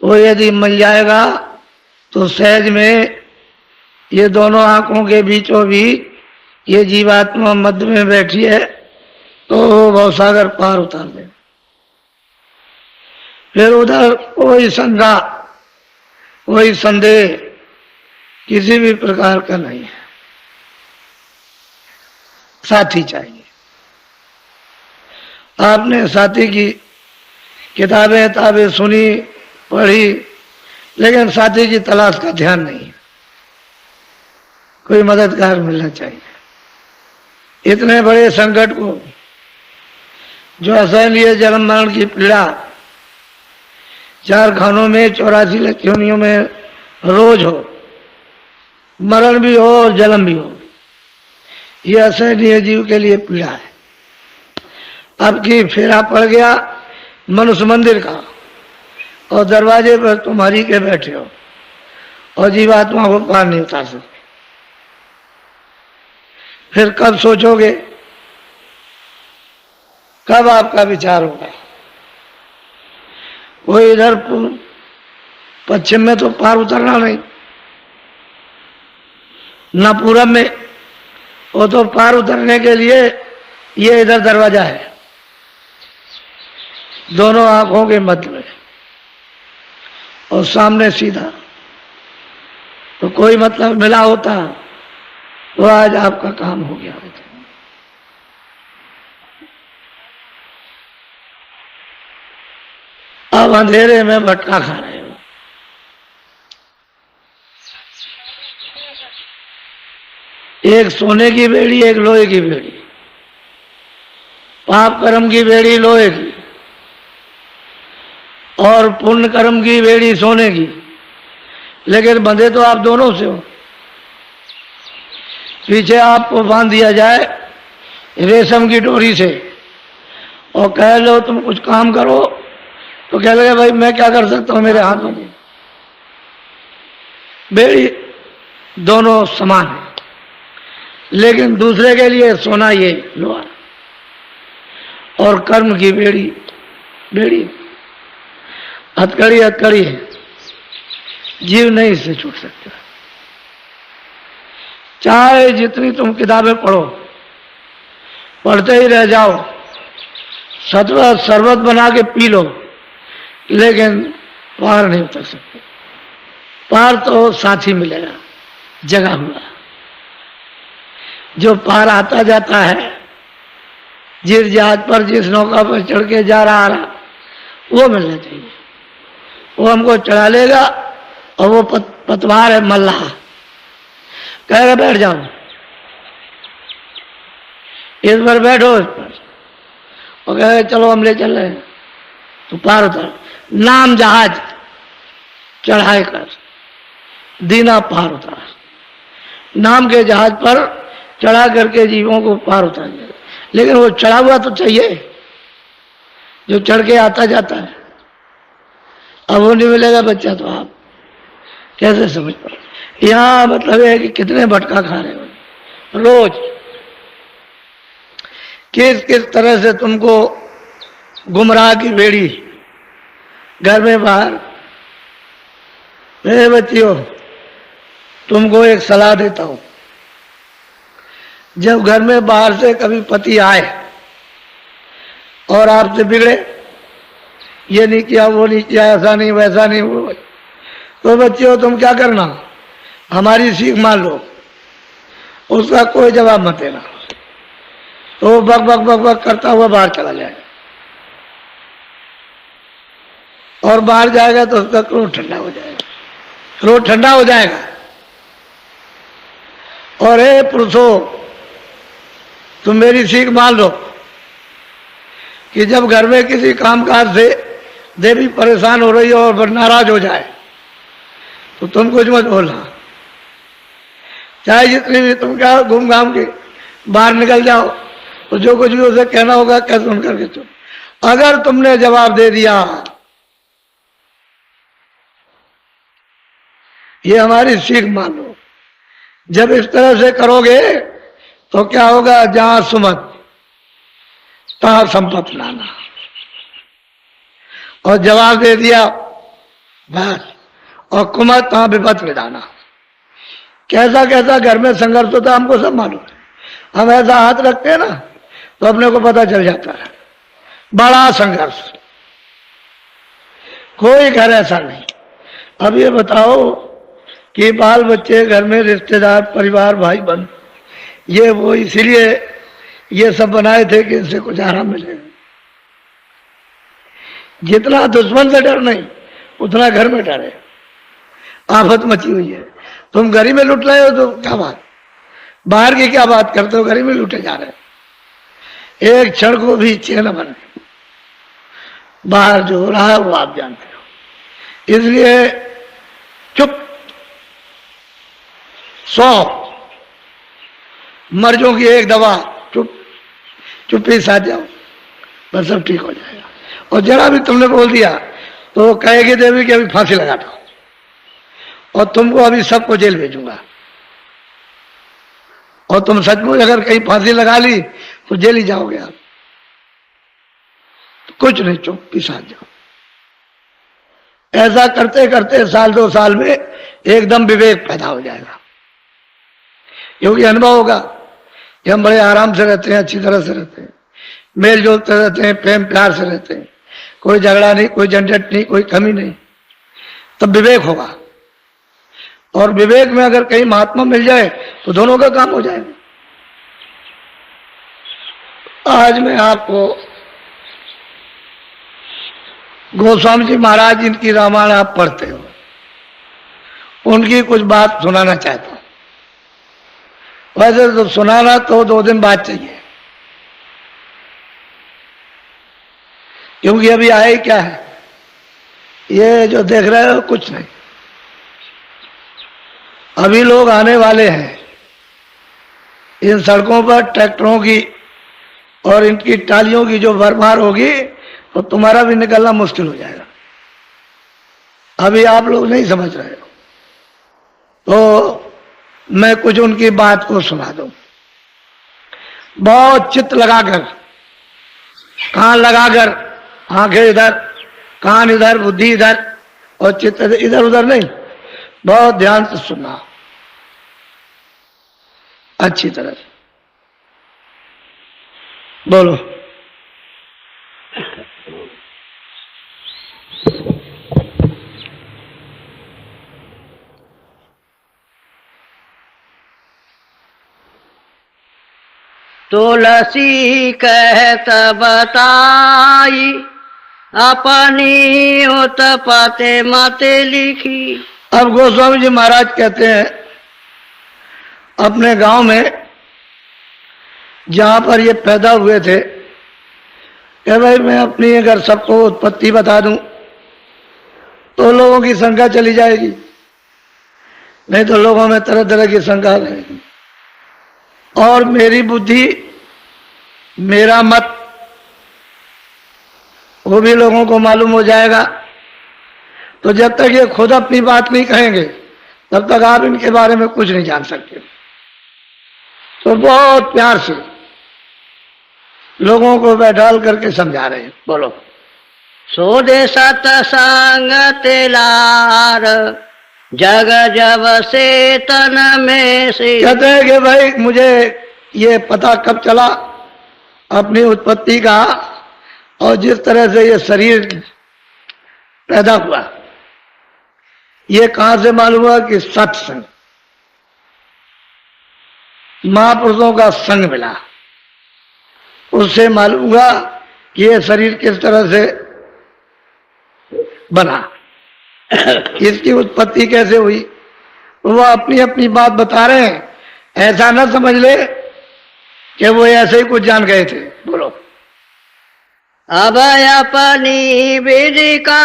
वो यदि मिल जाएगा तो सहज में ये दोनों आंखों के बीचों बीच ये जीवात्मा मध्य में बैठी है तो वो भवसागर पार उतार दे। फिर उधर कोई शंका कोई संदेह किसी भी प्रकार का नहीं है। साथी चाहिए। आपने साथी की किताबें सुनी, पढ़ी, लेकिन साथी की तलाश का ध्यान नहीं है। कोई मददगार मिलना चाहिए। इतने बड़े संकट को, जो असहनीय जन्म मरण की पीड़ा 4 खानों में 84 लक्ष्योनियों में रोज हो, मरण भी हो और जन्म भी हो, यह असहनीय जीव के लिए पीड़ा है। अब की फेरा पड़ गया मनुष्य मंदिर का, और दरवाजे पर तुम हरि के बैठे हो और जीवात्मा को पार नहीं उतार सकते। फिर कब सोचोगे, कब आपका विचार होगा? कोई इधर पश्चिम में तो पार उतरना नहीं, न पूरब में। वो तो पार उतरने के लिए ये इधर दरवाजा है, दोनों आंखों के मध्य में, और सामने सीधा। तो कोई मतलब मिला होता तो आज आपका काम हो गया होता। अब अंधेरे में भटका खा रहे हो। एक सोने की बेड़ी, एक लोहे की बेड़ी। पाप कर्म की बेड़ी लोहे की और पुण्य कर्म की बेड़ी सोने की, लेकिन बंधे तो आप दोनों से हो। पीछे आपको बांध दिया जाए रेशम की डोरी से और कह लो तुम कुछ काम करो, तो कह लगे भाई मैं क्या कर सकता हूं, मेरे हाथ में। बेड़ी दोनों समान है, लेकिन दूसरे के लिए सोना ये लोहा। और कर्म की बेड़ी हथकड़ी है, जीव नहीं इससे छूट सकता। चाहे जितनी तुम किताबें पढ़ो, पढ़ते ही रह जाओ, शरबत बना के पी लो, लेकिन पार नहीं उतर सकते। पार तो साथी मिलेगा जगा हुआ, जो पार आता जाता है। जिस जहाज पर, जिस नौका पर चढ़ के जा रहा वो मिलना चाहिए। वो हमको चढ़ा लेगा, और वो पतवार है मल्लाह, कहेगा बैठ जाओ, इस पर बैठो, इस पर, और कहेगा चलो हम ले चल रहे हैं, तो पार उतर। नाम जहाज चढ़ाए कर दीना पार उतार। नाम के जहाज पर चढ़ा करके जीवों को पार उतार दिया, लेकिन वो चढ़ा हुआ तो चाहिए जो चढ़ के आता जाता है। अब वो नहीं मिलेगा बच्चा, तो आप कैसे समझ पाओ? यहाँ मतलब है कि कितने भटका खा रहे हो रोज, किस किस तरह से तुमको गुमराह की बेड़ी घर में बाहर। मेरे बच्चियों, तुमको एक सलाह देता हूं, जब घर में बाहर से कभी पति आए और आपसे बिगड़े, ये नहीं किया, वो नहीं किया, ऐसा नहीं, वैसा नहीं, वो, तो बच्चियों तुम क्या करना, हमारी सीख मान लो, उसका कोई जवाब मत देना। तो बक बक बक बक करता हुआ बाहर चला जाएगा, और बाहर जाएगा तो उसका क्रोध ठंडा हो जाएगा, क्रोध ठंडा हो जाएगा। और हे पुरुषों, तुम मेरी सीख मान लो कि जब घर में किसी कामकाज से देवी परेशान हो रही हो और नाराज हो जाए, तो तुम कुछ मत बोलना, चाहे जितनी भी तुम क्या घूम घाम के बाहर निकल जाओ, तो जो कुछ भी उसे कहना होगा कह सुन करके चुप। अगर तुमने जवाब दे दिया, ये हमारी सीख मान लो, जब इस तरह से करोगे तो क्या होगा, जहां सुमत तहां संपत्ति लाना। और जवाब दे दिया बस, और कुमत तहां विपत मिलाना। कैसा कैसा घर में संघर्ष होता है हमको सब मालूम है। हम ऐसा हाथ रखते हैं ना तो अपने को पता चल जाता है, बड़ा संघर्ष। कोई घर ऐसा नहीं, अब ये बताओ कि बाल बच्चे, घर में रिश्तेदार, परिवार, भाई बहन, ये वो इसीलिए ये सब बनाए थे कि इनसे कुछ आराम मिलेगा। जितना दुश्मन से डर नहीं, उतना घर में डर है। आफत मची हुई है। तुम घर ही में लुट रहे हो तो क्या बात, बाहर की क्या बात करते हो, घर ही में लुटे जा रहे हैं। एक क्षण को भी चैन न बने। बाहर जो हो रहा है वो आप जानते हो। इसलिए चुप, 100 मर्जों की एक दवा, चुप, चुप्पी साथ जाओ, बस सब ठीक हो जाएगा। और जरा भी तुमने बोल दिया तो कहेगी देवी कि अभी फांसी लगा दो, और तुमको अभी सबको जेल भेजूंगा। और तुम सचमुच अगर कहीं फांसी लगा ली तो जेल ही जाओगे आप। तो कुछ नहीं, चुप्पी साथ जाओ। ऐसा करते करते साल 2 साल में एकदम विवेक पैदा हो जाएगा, क्योंकि अनुभव होगा कि हम बड़े आराम से रहते हैं, अच्छी तरह से रहते हैं, मेल जोलते रहते हैं, प्रेम प्यार से रहते हैं, कोई झगड़ा नहीं, कोई झंझट नहीं, कोई कमी नहीं। तब विवेक होगा। और विवेक में अगर कहीं महात्मा मिल जाए तो दोनों का काम हो जाएगा। आज मैं आपको गोस्वामी जी महाराज जिनकी रामायण आप पढ़ते हो, उनकी कुछ बात सुनाना चाहता हूं। वैसे तो सुनाना तो 2 दिन बाद चाहिए, क्योंकि अभी आए क्या है, ये जो देख रहे हो कुछ नहीं। अभी लोग आने वाले हैं। इन सड़कों पर ट्रैक्टरों की और इनकी टालियों की जो भरमार होगी तो तुम्हारा भी निकलना मुश्किल हो जाएगा। अभी आप लोग नहीं समझ रहे हो, तो मैं कुछ उनकी बात को सुना दूं। बहुत चित्त लगाकर, कान लगाकर, आंखें इधर, कान इधर, बुद्धि इधर और चित्त इधर उधर नहीं, बहुत ध्यान से सुनना, अच्छी तरह से बोलो। तुलसी कहत बताई, अपनी उत्पत्ति मत लिखी। अब गोस्वामी जी महाराज कहते हैं, अपने गांव में जहां पर ये पैदा हुए थे, कि भाई मैं अपनी अगर सबको उत्पत्ति बता दूं तो लोगों की शंका चली जाएगी, नहीं तो लोगों में तरह तरह की शंका रहेगी। और मेरी बुद्धि, मेरा मत, वो भी लोगों को मालूम हो जाएगा। तो जब तक ये खुद अपनी बात नहीं कहेंगे तब तक आप इनके बारे में कुछ नहीं जान सकते। तो बहुत प्यार से लोगों को बैठाल करके समझा रहे हैं। बोलो। सोदे सतसंग तेलार, जग जब से तन में से। कहते हैं कि भाई मुझे ये पता कब चला अपनी उत्पत्ति का, और जिस तरह से ये शरीर पैदा हुआ, ये कहां से मालूम हुआ कि सत्संग, महापुरुषों का संग मिला, उससे मालूम हुआ कि ये शरीर किस तरह से बना, इसकी उत्पत्ति कैसे हुई। वो अपनी अपनी बात बता रहे हैं, ऐसा ना समझ ले कि वो ऐसे ही कुछ जान गए थे। बोलो। अब अपनी विधि का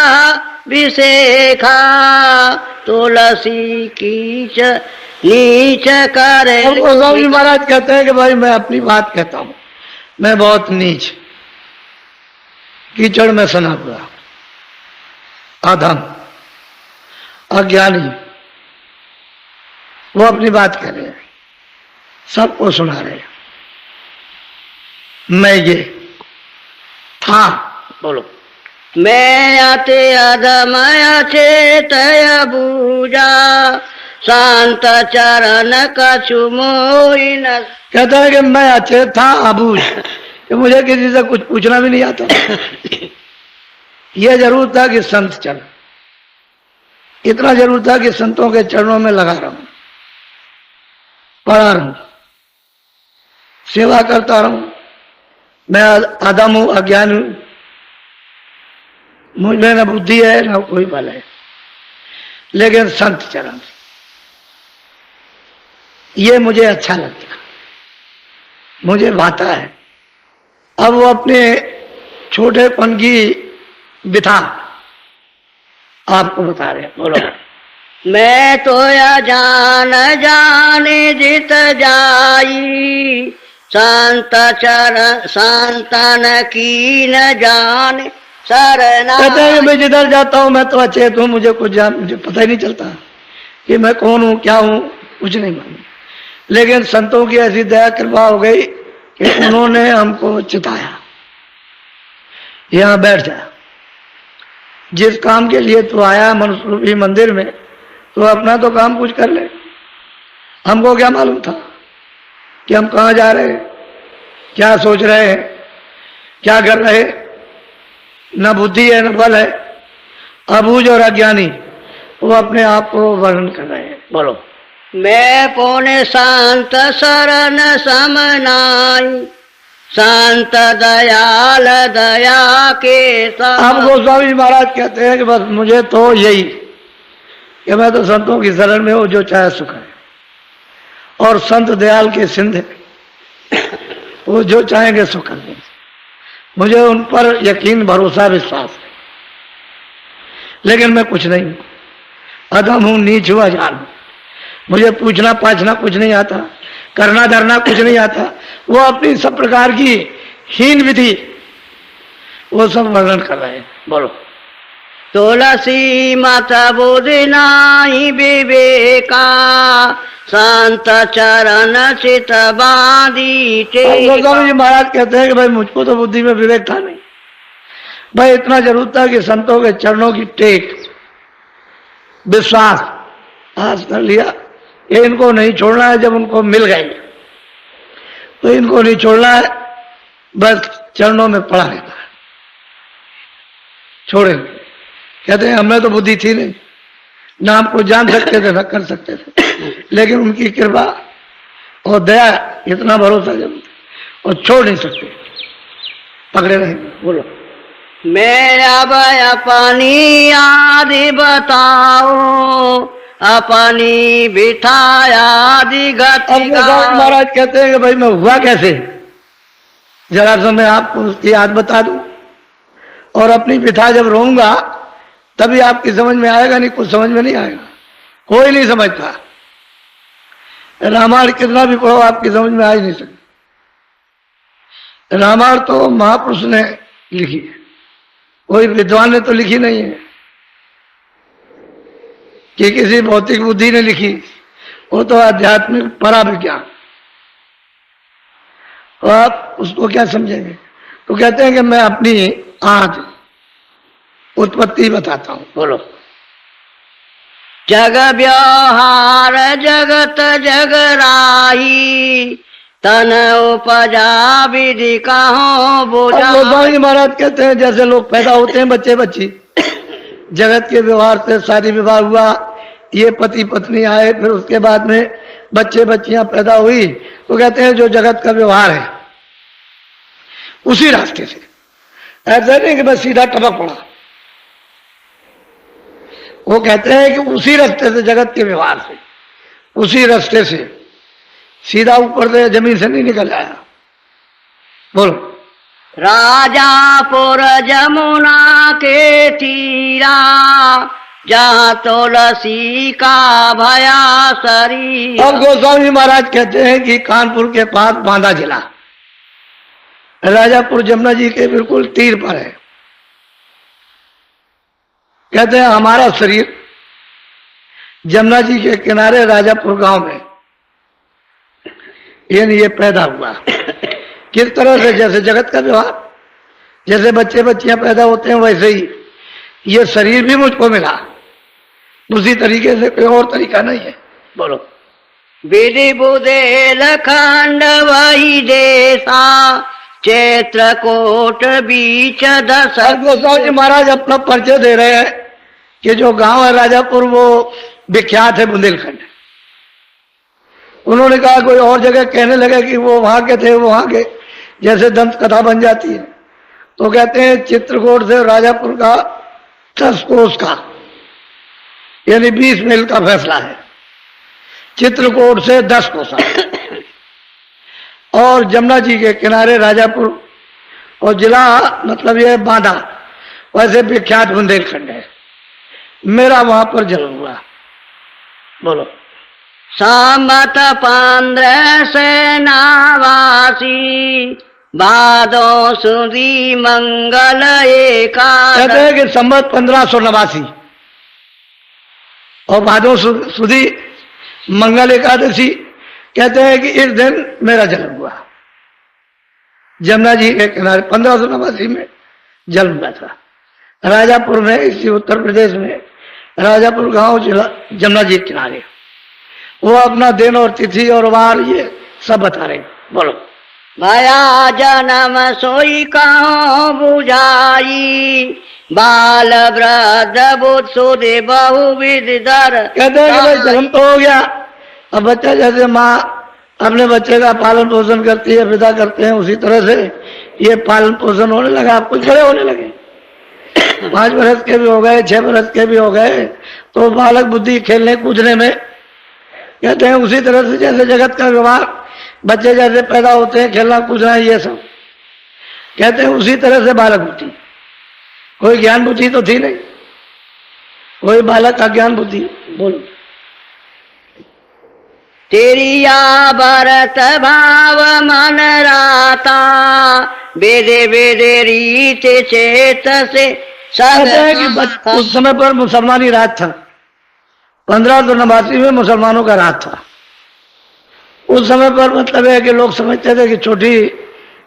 विशेखा, तुलसी कीच नीच करे। गोस्वामी महाराज कहते हैं कि भाई मैं अपनी बात कहता हूं, मैं बहुत नीच, कीचड़ में सना हुआ, अधम, अज्ञानी, वो अपनी बात कह रहे हैं, सबको सुना रहे हैं। मैं ये था। बोलो। मैं अति अधमय चेतय बूझा, शांत चरण कछु मोहि न। कहता है कि मैं अचेत था, अबूझ, कि मुझे किसी से कुछ पूछना भी नहीं आता। यह जरूर था कि संत चल, इतना जरूर था कि संतों के चरणों में लगा रहूं, पड़ा रहूं, सेवा करता रहूं। मैं आदम हूं, अज्ञान हूं, मुझमें न बुद्धि है न कोई बल है, लेकिन संत चरण ये मुझे अच्छा लगता, मुझे भाता है। अब वो अपने छोटेपन की बिथा आपको बता रहे हैं, बोलो। मैं तो या जान जाने जित जाई, संत चरण संतन की न जाने शरणा। कहते हैं कि मैं जिधर जाता हूं मैं तो अचेत हूं, मुझे मुझे पता ही नहीं चलता कि मैं कौन हूं, क्या हूं, कुछ नहीं मालूम। लेकिन संतों की ऐसी दया कृपा हो गई कि उन्होंने हमको चिताया, यहां बैठ जा, जिस काम के लिए तू आया मनुष्य रूपी मंदिर में, तो अपना तो काम कुछ कर ले। हमको क्या मालूम था कि हम कहां जा रहे हैं, क्या सोच रहे हैं, क्या कर रहे हैं। न बुद्धि है न बल है, अबूझ और अज्ञानी वो अपने आप को वर्णन कर रहे हैं, बोलो। मैं पौने शांत शरण समनाई, शांत दयाल दया के अब गोस्वामी महाराज कहते हैं कि बस मुझे तो यही कि मैं तो संतों की शरण में हूं, जो चाहे सुख है, और संत दयाल के सिंध है, वो जो चाहेंगे सुख कर देंगे। मुझे उन पर यकीन भरोसा विश्वास है, लेकिन मैं कुछ नहीं हूं, अधम हूं, नीच हूं, अजान हूं। मुझे पूछना पाछना कुछ नहीं आता, करना धरना कुछ नहीं आता। वो अपनी सब प्रकार की हीन विधि वो सब वर्णन कर रहे हैं, बोलो। तुलसी माता बोधि नाही विवेका, संत चरण चित बांधी गोस्वामी जी महाराज कहते हैं कि भाई मुझको तो बुद्धि में विवेक था नहीं, भाई इतना जरूर था कि संतों के चरणों की टेक विश्वास आज कर लिया, ये इनको नहीं छोड़ना है। जब उनको मिल गए तो इनको नहीं छोड़ना है, बस चरणों में पड़ा रहना है, छोड़ेंगे। कहते हैं हमें तो बुद्धि थी नहीं, ना हमको जान सकते थे ना कर सकते थे, लेकिन उनकी कृपा और दया इतना भरोसा जब, और छोड़ नहीं सकते, पकड़े रहेंगे, बोलो। मैं अब अपनी आदि बताओ, अपनी बिठा आदि गति। महाराज कहते हैं कि भाई मैं हुआ कैसे, जरा सा मैं आपको उसकी याद बता दूं, और अपनी बिठा जब रोऊंगा तभी आपकी समझ में आएगा, नहीं कुछ समझ में नहीं आएगा, कोई नहीं समझता। रामायण कितना भी पढ़ो आपकी समझ में आ ही नहीं सकती। रामायण तो महापुरुष ने लिखी है, कोई विद्वान ने तो लिखी नहीं है कि किसी भौतिक बुद्धि ने लिखी, वो तो आध्यात्मिक पराविज्ञान। तो आप उसको क्या समझेंगे। तो कहते हैं कि मैं अपनी आज उत्पत्ति बताता हूं, बोलो। जग व्यवहार जगत जगराही, तन उपजा विधि कहो बोझा। गोस्वामी महाराज कहते हैं जैसे लोग पैदा होते हैं बच्चे बच्ची, जगत के व्यवहार से शादी विवाह हुआ, ये पति पत्नी आए, फिर उसके बाद में बच्चे बच्चियां पैदा हुई, तो कहते हैं जो जगत का व्यवहार है उसी रास्ते से, ऐसा नहीं कि बस सीधा टपक पड़ा। वो कहते हैं कि उसी रास्ते से, जगत के व्यवहार से, उसी रास्ते से, सीधा ऊपर से जमीन से नहीं निकल आया, बोलो। राजापुर जमुना के तीरा, जहाँ तुलसी का भया शरीर। अब गोस्वामी महाराज कहते हैं कि कानपुर के पास बांदा जिला, राजापुर जमुना जी के बिल्कुल तीर पर है। कहते हैं हमारा शरीर जमुना जी के किनारे राजापुर गांव में ये पैदा हुआ। किस तरह से, जैसे जगत का व्यवहार, जैसे बच्चे बच्चियां पैदा होते हैं वैसे ही ये शरीर भी मुझको मिला, उसी तरीके से, कोई और तरीका नहीं है, बोलो। विधि बुधेल खंड वही देशा, चित्रकूट बीच दस। गोस्वामी महाराज अपना परिचय दे रहे हैं कि जो गांव है राजापुर वो विख्यात है बुंदेलखंड। उन्होंने कहा कोई और जगह कहने लगे कि वो वहां के थे, वो वहां के, जैसे दंत कथा बन जाती है। तो कहते हैं चित्रकूट से राजापुर का 10 कोस का यानी 20 मील का फैसला है, चित्रकूट से 10 कोसा। और जमुना जी के किनारे राजापुर, और जिला मतलब ये बांदा, वैसे विख्यात बुंदेलखंड है। मेरा वहां पर जन्म हुआ। बोलो। संबत 15 सेनावासी भादो सुदी मंगल एकादशी। कहते हैं कि संबत 1589 और भादो सुदी मंगल एकादशी, कहते हैं कि इस दिन मेरा जन्म हुआ। जमुना जी के किनारे 1589 में जन्म हुआ था, राजापुर में, इसी उत्तर प्रदेश में राजापुर गांव जिला जमुना जी के किनारे। वो अपना दिन और तिथि और वार ये सब बता रहे। बोलो। भया जन्म सोई कहो बुझाई बाल वृद्ध बुद्ध सुधे बहुविध दर। कहते हैं कि भाई जन्म तो हो गया, अब बच्चा जैसे माँ अपने बच्चे का पालन पोषण करती है, विदा करते हैं, उसी तरह से ये पालन पोषण होने लगा। आप कुछ बड़े होने लगे, 5 बरस के भी हो गए, 6 बरस के भी हो गए, तो बालक बुद्धि खेलने कूदने में। कहते हैं उसी तरह से जैसे जगत का व्यवहार, बच्चे जैसे पैदा होते हैं, खेलना कूदना ये सब, कहते हैं उसी तरह से बालक बुद्धि। कोई ज्ञान बुद्धि तो थी नहीं, कोई बालक का ज्ञान बुद्धि। बोलो। तेरिया भरत भाव मन राता वेदे वेदे रीत चेत से कहते हैं कि उस समय पर मुसलमानी राज था, 1589 में मुसलमानों का राज था। उस समय पर मतलब है कि लोग समझते थे कि छोटी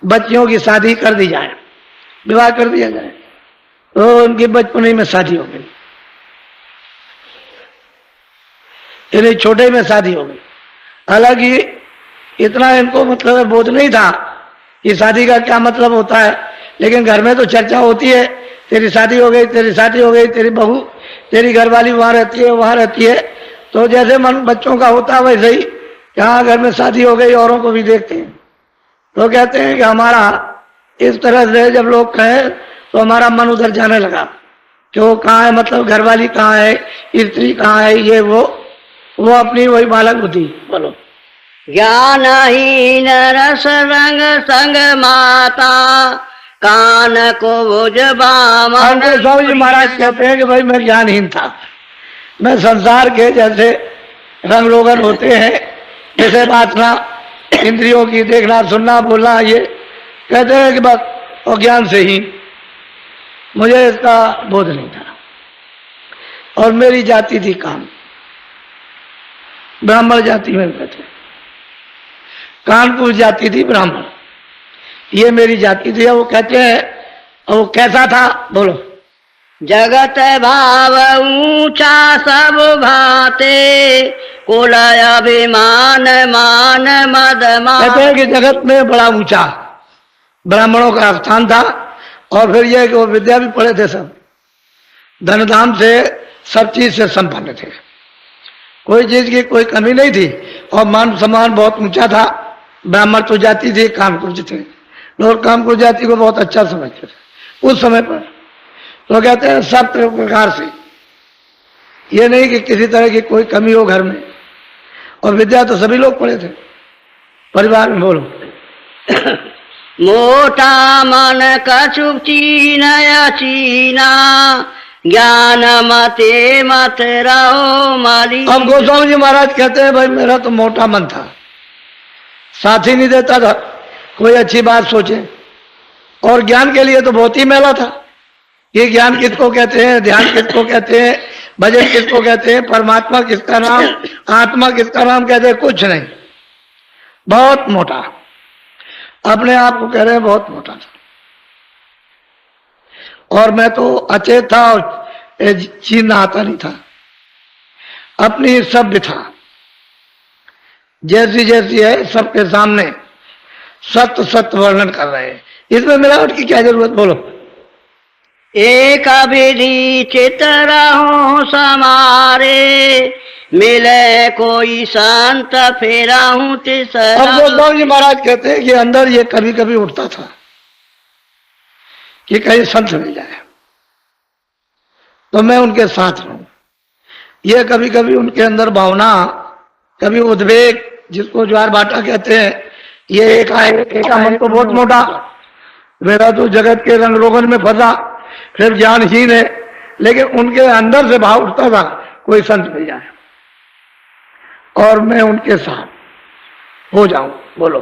बच्चियों की शादी कर दी जाए, विवाह कर दिया जाए, तो उनकी बचपन में शादी हो गई, यानी छोटे में शादी हो गई। हालांकि इतना इनको मतलब बोध नहीं था कि शादी का क्या मतलब होता है, लेकिन घर में तो चर्चा होती है, तेरी शादी हो गई, तेरी शादी हो गई, तेरी बहू, तेरी घरवाली वहां रहती है, वहां रहती है। तो जैसे मन बच्चों का होता है वैसे ही यहाँ घर में शादी हो गई, औरों को भी देखते हैं। तो कहते हैं कि हमारा इस तरह से जब लोग कहें तो हमारा मन उधर जाने लगा कि वो कहाँ है, मतलब घरवाली कहाँ है, स्त्री कहाँ है, ये वो अपनी वही बालक बुद्धि। बोलो। ज्ञानहीन रस रंग संग माता कान को बुझबामन। स्वामी जी महाराज कहते हैं कि भाई मैं ज्ञानहीन था, मैं संसार के जैसे रंग रोगन होते हैं, जैसे वासना इंद्रियों की, देखना सुनना बोलना, ये कहते हैं कि बस और ज्ञान से ही, मुझे इसका बोध नहीं था। और मेरी जाति थी काम, ब्राह्मण जाति में कहते, कानपुर जाति थी ब्राह्मण, ये मेरी जाति थी। वो कहते हैं वो कैसा था। बोलो। जगत भाव ऊंचा सब भाते कुल अभिमान मान मद मान। कहते हैं कि जगत में बड़ा ऊंचा ब्राह्मणों का स्थान था, और फिर यह कि वो विद्या भी पढ़े थे, सब धन धाम से, सब चीज से संपन्न थे, कोई चीज की कोई कमी नहीं थी, और मान सम्मान बहुत ऊंचा था। ब्राह्मण तो जाति थी, कामकुज थे, लोग कामकुज जाति को बहुत अच्छा समझते थे उस समय पर। तो कहते हैं सब प्रकार से, ये नहीं कि किसी तरह की कोई कमी हो घर में, और विद्या तो सभी लोग पढ़े थे परिवार में। बोलो। मोटा मन कछु चीनया चीना ज्ञान मते मत रहो माली। अब गोस्वामी जी महाराज कहते हैं भाई मेरा तो मोटा मन था, साथ ही नहीं देता था कोई अच्छी बात सोचे, और ज्ञान के लिए तो बहुत ही मैला था। ये ज्ञान किसको कहते हैं, ध्यान किसको कहते हैं, भजन किसको कहते हैं, परमात्मा किसका नाम, आत्मा किसका नाम कहते हैं, कुछ नहीं। बहुत मोटा, अपने आप को कह रहे हैं बहुत मोटा था। और मैं तो अचेत था और चीन आता नहीं था, अपनी सभ्य था, जैसी जैसी है सबके सामने सत्य सत्य वर्णन कर रहे हैं। इसमें मिलावट की क्या जरूरत। बोलो। एक विधि चित रहो समारे, मिले कोई संत फेराहूं अब तिसरा। गोस्वामी जी महाराज कहते हैं कि अंदर ये कभी कभी उठता था कि कहीं संत मिल जाए तो मैं उनके साथ रहूं। ये कभी कभी उनके अंदर भावना, कभी उद्वेग, जिसको ज्वार भाटा कहते हैं, ये एक आए, एक मन तो बहुत मोटा, मेरा तो जगत के रंग रोगन में फंसा, फिर ज्ञानहीन है, लेकिन उनके अंदर से भाव उठता था कोई संत मिल जाए और मैं उनके साथ हो जाऊं। बोलो।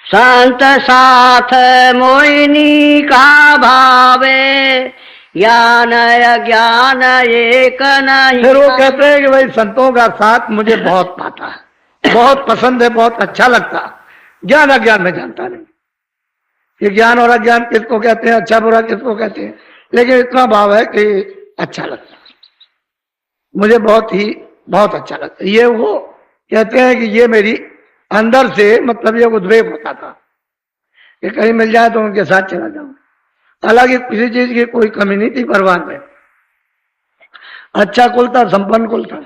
संत साथ मोहिनी का भावे, ज्ञान अज्ञान एक नहीं। फिर वो कहते हैं कि भाई संतों का साथ मुझे बहुत पाता है, बहुत पसंद है, बहुत अच्छा लगता। ज्ञान अज्ञान में जानता नहीं कि ज्ञान और अज्ञान किसको कहते हैं, अच्छा बुरा किसको कहते हैं, लेकिन इतना भाव है कि अच्छा लगता है, मुझे बहुत अच्छा लगता है। ये वो कहते हैं कि ये मेरी अंदर से, मतलब ये उद्वेग होता था कि कहीं मिल जाए तो उनके साथ चला जाऊं। हालांकि किसी चीज की कोई कमी नहीं थी परिवार में, अच्छा कुल था, संपन्न कुल था,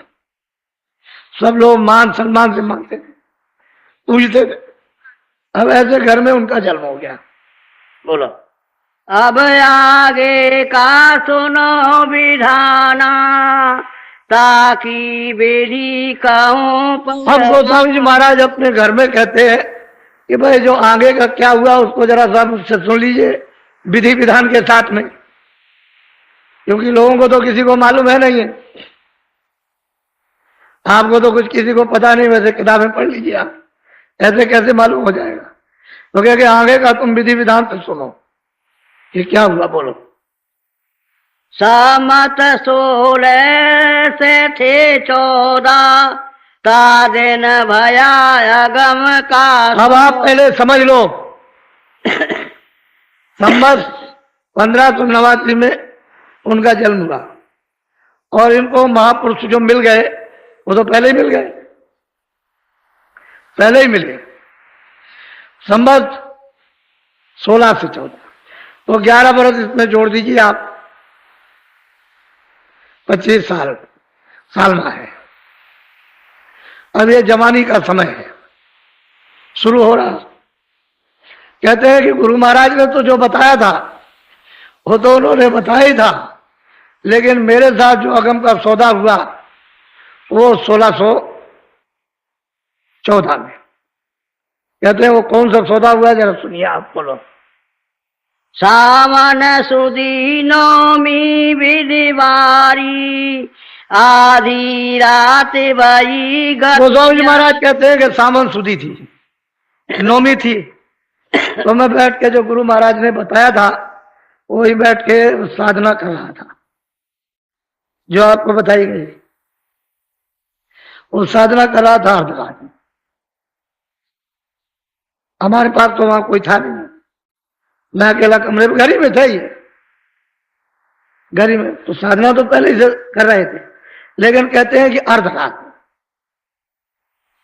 सब लोग मान सम्मान से मानते थे, पूजते थे। अब ऐसे घर में उनका जन्म हो गया। बोलो। अब आगे का सुनो विधाना, ताकि बेरी कहूं हम गोस्वामी जी महाराज अपने घर में कहते हैं कि भाई जो आगे का क्या हुआ उसको जरा सा मुझसे सुन लीजिए विधि विधान के साथ में, क्योंकि लोगों को तो किसी को मालूम है नहीं है, आपको तो कुछ किसी को पता नहीं, वैसे किताबें पढ़ लीजिए आप, ऐसे कैसे मालूम हो जाएगा। तो क्या कि आगे का तुम विधि विधान से सुनो कि क्या हुआ। बोलो। समत 16 से थे 14, ता दिन भया अगम का। अब आप पहले समझ लो, संवत 1589 में उनका जन्म हुआ और इनको महापुरुष जो मिल गए वो तो पहले ही मिल गए, पहले ही मिल गए। संवत 16 से 14 तो 11 बरस इसमें जोड़ दीजिए आप, 25 साल में है। अब ये जवानी का समय है, शुरू हो रहा। कहते हैं कि गुरु महाराज ने तो जो बताया था वो तो उन्होंने बताया ही था, लेकिन मेरे साथ जो अगम का सौदा हुआ वो 1614 में। कहते हैं वो कौन सा सौदा हुआ, जरा सुनिए आप। बोलो। सावन सुदी नौमी विधिवारी, आधी रात भई गोस्वामी जी महाराज कहते हैं कि सावन सुदी थी, नौमी थी, तो मैं बैठ के जो गुरु महाराज ने बताया था वही बैठ के साधना कर रहा था, जो आपको बताई गई वो साधना कर रहा था अर्धरात में। हमारे पास तो वहां कोई था नहीं, मैं अकेला कमरे में, घर ही में था, ये घर ही में। तो साधना तो पहले ही से कर रहे थे, लेकिन कहते हैं कि अर्धरात में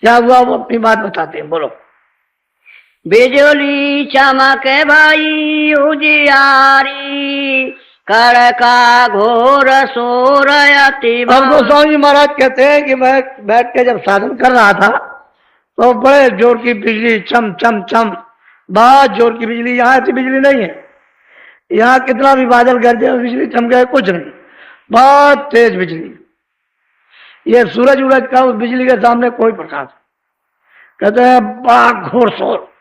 क्या हुआ वो अपनी बात बताते हैं। बोलो। बिजली चमक भाई उजियारी, कड़का घोर सोर अति। अब गोस्वामी जी महाराज कहते हैं कि मैं बैठ के जब साधन कर रहा था तो बड़े जोर की बिजली, चम चम चम, बहुत जोर की बिजली। यहाँ ऐसी बिजली नहीं है, यहाँ कितना भी बादल गरजे बिजली चमके कुछ नहीं, बहुत तेज बिजली। ये सूरज उरज का उस बिजली के सामने कोई प्रकाश। कहते हैं बड़ा घोर शोर,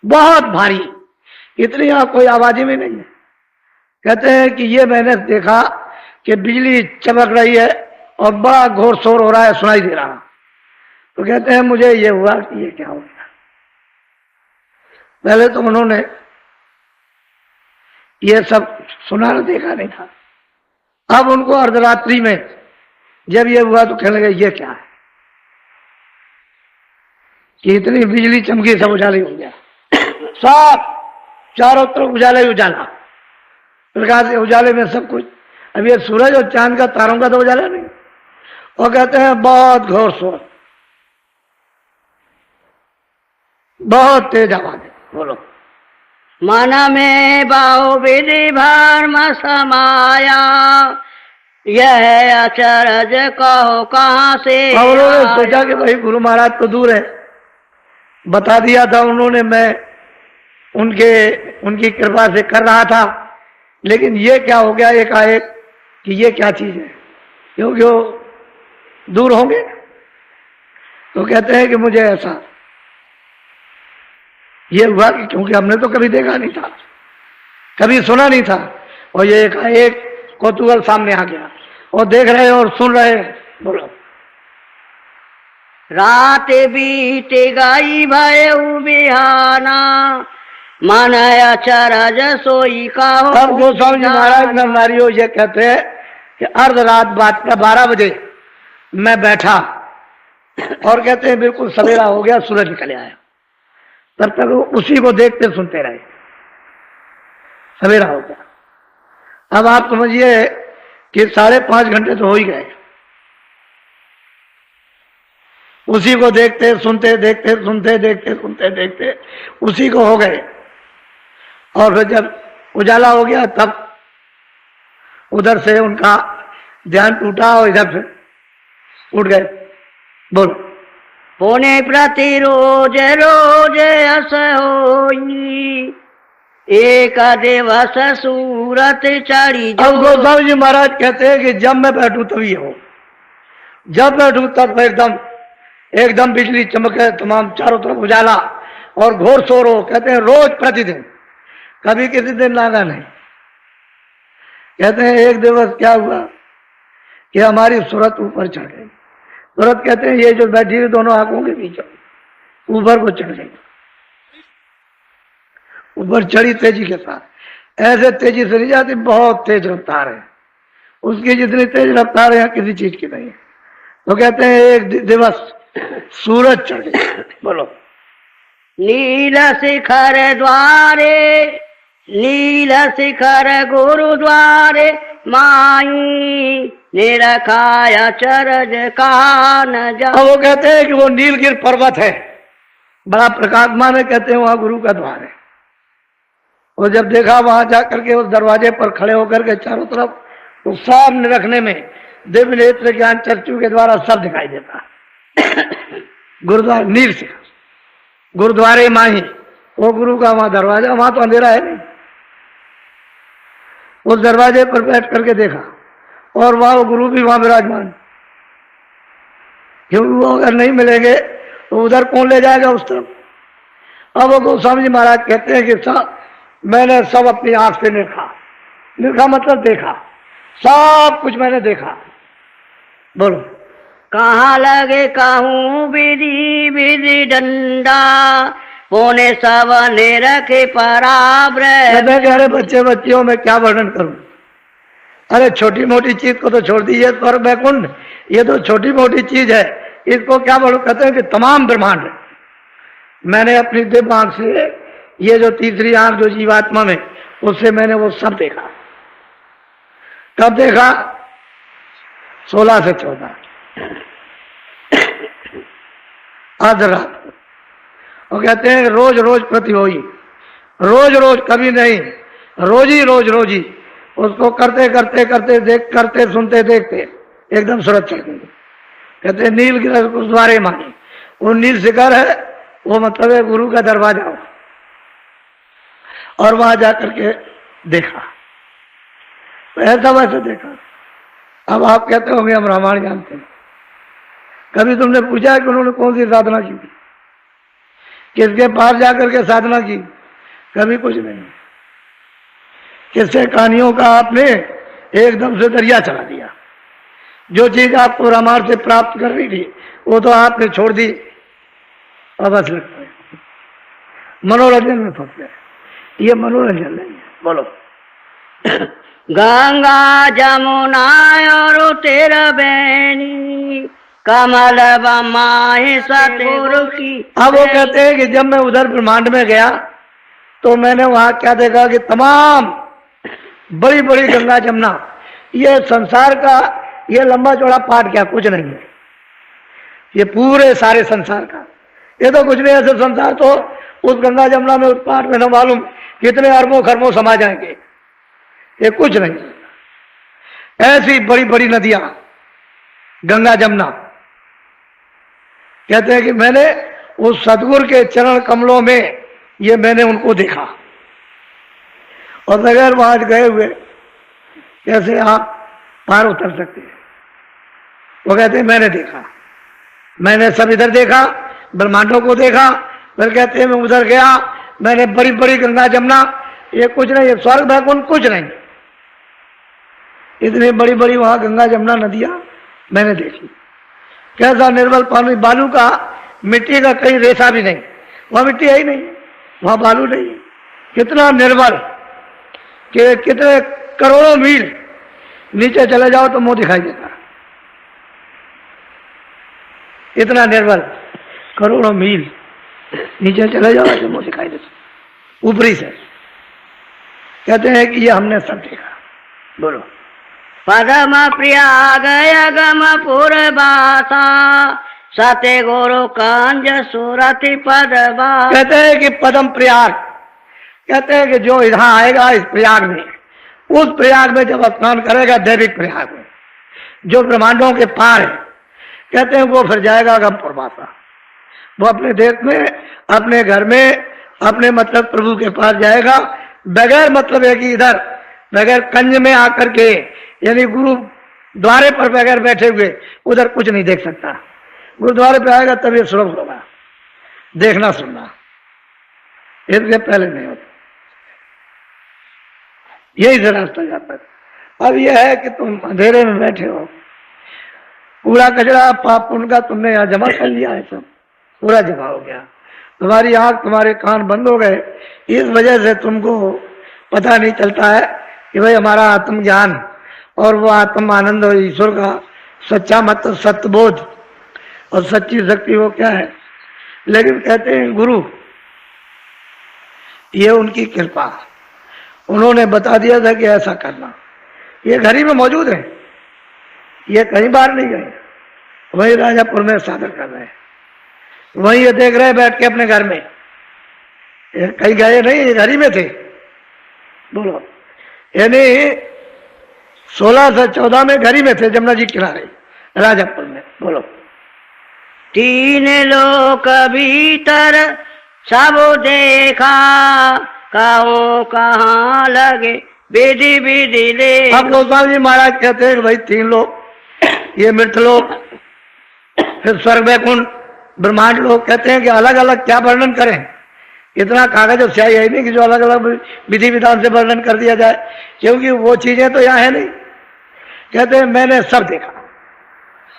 बहुत भारी, इतनी यहाँ कोई आवाज में नहीं है। कहते हैं कि ये मैंने देखा कि बिजली चमक रही है और बड़ा घोर शोर हो रहा है, सुनाई दे रहा। तो कहते हैं मुझे ये हुआ कि ये क्या हो गया। पहले तो उन्होंने ये सब सुना देखा नहीं था, अब उनको अर्धरात्रि में जब ये हुआ तो कहने लगे ये क्या है कि इतनी बिजली चमकी, सब उजाले हो गया, सब चारों तरफ उजाले ही उजाला, प्रकाश के उजाले में सब कुछ। अब ये सूरज और चांद का, तारों का तो उजाला नहीं। और कहते हैं बहुत घोर शोर, बहुत तेज आवाज है। बोलो। मन में बहु विधि भर्म समाया, यह अचरज कहो कहाँ से और उन्होंने आया। सोचा कि भाई गुरु महाराज तो दूर है, बता दिया था उन्होंने, मैं उनकी कृपा से कर रहा था, लेकिन ये क्या हो गया एकाएक कि ये क्या चीज है, क्योंकि वो दूर होंगे। तो कहते हैं कि मुझे ऐसा ये हुआ कि क्योंकि हमने तो कभी देखा नहीं था, कभी सुना नहीं था, और ये एकाएक कौतूहल सामने आ गया और देख रहे और सुन रहे। बोलो। रात बीत गई भयउ बिहाना, मन अचरज सोई कहो। अब गोस्वामी जी महाराज नरनारियों ये कहते हैं कि अर्ध रात बात का 12 बजे मैं बैठा और कहते हैं बिल्कुल सवेरा हो गया, सूरज निकल आया, तब तक वो उसी को देखते सुनते रहे, सवेरा हो गया। अब आप समझिए कि 5.5 घंटे तो हो ही गए, उसी को देखते सुनते देखते सुनते देखते सुनते देखते उसी को हो गए। और फिर जब उजाला हो गया तब उधर से उनका ध्यान टूटा और इधर से उठ गए। बोलो। पुण्य प्रति रोज रोज अस होई, एक दिवस सूरत चढ़ी। अब गोस्वामी जी महाराज कहते हैं कि जब मैं बैठूं तभी हो, जब बैठूं तब एकदम बिजली चमके, तमाम चारों तरफ उजाला और घोर शोर हो। कहते हैं रोज प्रतिदिन, कभी किसी दिन लागा नहीं। कहते हैं एक दिवस क्या हुआ कि हमारी सूरत ऊपर चढ़ गई। सूरत कहते हैं ये जो बैठी है दोनों आंखों के बीच ऊपर को चढ़ गई, ऊपर चढ़ी तेजी के साथ। ऐसे तेजी से नहीं जाती, बहुत तेज रफ्तार है उसकी, जितनी तेज रफ्तार है किसी चीज की नहीं। तो कहते हैं एक दिवस सूरज चढ़ गया। बोलो। नील शिखर द्वारे, नील शिखर गुरुद्वारे, माई निरखाया चरज का न जा। वो कहते हैं कि वो नीलगिर पर्वत है, बड़ा प्रकाशमान है, कहते हैं वहां गुरु का द्वार है। और जब देखा वहां जाकर के उस दरवाजे पर खड़े होकर के चारों तरफ तो सामने रखने में दिव्य नेत्र ज्ञान चक्षु के द्वारा सब दिखाई देता। गुरुद्वारा नील से गुरुद्वारे माही, वो गुरु का वहां दरवाजा, वहां तो अंधेरा है नहीं। उस दरवाजे पर बैठ करके देखा और वहां वो गुरु भी वहां विराजमान, क्योंकि वो अगर नहीं मिलेंगे तो उधर कौन ले जाएगा उस तरफ। अब वो गोस्वामी जी महाराज कहते हैं कि मैंने सब अपनी आंख से देखा मतलब देखा, सब कुछ मैंने देखा। बोलो। कहाँ लगे कहूँ विधि विधि डंडा, पुण्य सब ने रखे पराब्र। अरे बच्चे बच्चियों में क्या वर्णन करूं, अरे छोटी मोटी चीज को तो छोड़ दीजिए, स्वर्ग वैकुंठ ये तो छोटी मोटी चीज है, इसको क्या बोलो। कहते हैं कि तमाम ब्रह्मांड है मैंने अपनी दिव्य आंख से, ये जो तीसरी आंख जो जीवात्मा में, उससे मैंने वो सब देखा। कब देखा? 16 से 14 आध रात। और कहते हैं रोज रोज प्रति होई, रोज रोज कभी नहीं, रोज ही उसको करते करते करते देख करते सुनते देखते एकदम सूरज चढ़ गई। कहते हैं नील गुरुद्वारे मानी, वो नील शिखर है, वो मतलब है गुरु का दरवाजा हो। और वहां जाकर के देखा तो ऐसा वैसे देखा। अब आप कहते होंगे हम रामायण जानते हैं, कभी तुमने पूछा है कि उन्होंने कौन सी साधना की थी, किसके पास जाकर के साधना की? कभी कुछ नहीं। किससे कहानियों का आपने एकदम से दरिया चला दिया। जो चीज आपको रामायण से प्राप्त करनी थी वो तो आपने छोड़ दी, अब बस लगता है मनोरंजन में फंस गए। ये मनोरंजन नहीं है। बोलो। गंगा जमुना और तेरा बैनी, कमल बमाए सतगुरु की। अब वो कहते हैं कि जब मैं उधर ब्रह्मांड में गया तो मैंने वहां क्या देखा कि तमाम बड़ी बड़ी गंगा जमुना, ये संसार का ये लंबा चौड़ा पाठ क्या कुछ नहीं है, ये पूरे सारे संसार का, ये तो कुछ नहीं। ऐसे संसार तो उस गंगा जमुना में उस पाठ में न मालूम कितने अरबों खरबों समा जाएंगे, ये कुछ नहीं। ऐसी बड़ी बड़ी नदियां, गंगा जमुना, कहते हैं कि मैंने उस सतगुरु के चरण कमलों में ये मैंने उनको देखा, और बगैर वहां गए हुए कैसे आप पार उतर सकते हैं। वो कहते हैं मैंने देखा, मैंने सब इधर देखा, ब्रह्मांडों को देखा, फिर कहते हैं मैं उधर गया, मैंने बड़ी बड़ी गंगा जमुना, ये कुछ नहीं, ये स्वर्ग वैकुंठ कुछ नहीं, इतनी बड़ी बड़ी वहां गंगा जमुना नदियां मैंने देखी। कैसा निर्मल पानी, बालू का, मिट्टी का कहीं रेशा भी नहीं, वहां मिट्टी है ही नहीं, वहां बालू नहीं, कितना निर्मल कि कितने करोड़ों मील नीचे चले जाओ तो मुंह दिखाई देता, इतना निर्मल, करोड़ों मील नीचे चले जाओ तो मुंह दिखाई देता ऊपरी से। कहते हैं कि ये हमने सब देखा। बोलो। पदम प्रयाग अगम पूर्वासा सत्य गुरु कांज सुरति पदवा। कहते हैं कि पदम प्रयाग, कहते हैं कि जो यहाँ आएगा इस प्रयाग में, उस प्रयाग में जब स्नान करेगा, दैविक प्रयाग में जो ब्रह्मांडों के पार है, कहते हैं वो फिर जाएगा अगम पूर्वासा, वो अपने देश में, अपने घर में, अपने मतलब प्रभु के पास जाएगा, बगैर मतलब है कि इधर बगैर कंज में आकर के, यानी गुरु द्वारे पर बगैर बैठे हुए उधर कुछ नहीं देख सकता। गुरुद्वारे पे आएगा तब ये सुलभ होगा, देखना सुनना, इसके पहले नहीं होता। यही से रास्ता जाता है। अब यह है कि तुम अंधेरे में बैठे हो, कूड़ा कचरा पाप पुण्य का तुमने यहाँ जमा कर लिया है, सब पूरा जमा हो गया, तुम्हारी आंख तुम्हारे कान बंद हो गए, इस वजह से तुमको पता नहीं चलता है कि भाई हमारा आत्मज्ञान और वो आत्म आनंद और ईश्वर का सच्चा मत, सत्यबोध और सच्ची शक्ति वो क्या है। लेकिन कहते हैं गुरु, ये उनकी कृपा, उन्होंने बता दिया था कि ऐसा करना, ये घर ही में मौजूद है, ये कहीं बाहर नहीं गए, वही राजापुर में साधन कर रहे हैं, वही ये देख रहे बैठ के अपने घर में, कहीं गए नहीं, घर ही में थे। बोलो, यानी 16 से 14 में घर ही में थे, जमुना जी किनारे राजापुर में। बोलो। तीन लोक भीतर सब देखा, कहो कहाँ लगे विधि विधि ले। अब गोस्वामी जी महाराज कहते हैं कि भाई 3 लोग, ये मृतलोक, फिर स्वर्ग वैकुंठ, ब्रह्मांड लोग, कहते हैं कि अलग अलग क्या वर्णन करें, इतना कागज और स्याही है नहीं कि जो अलग अलग विधि विधान से वर्णन कर दिया जाए, क्योंकि वो चीजें तो यहाँ है नहीं। कहते हैं मैंने सब देखा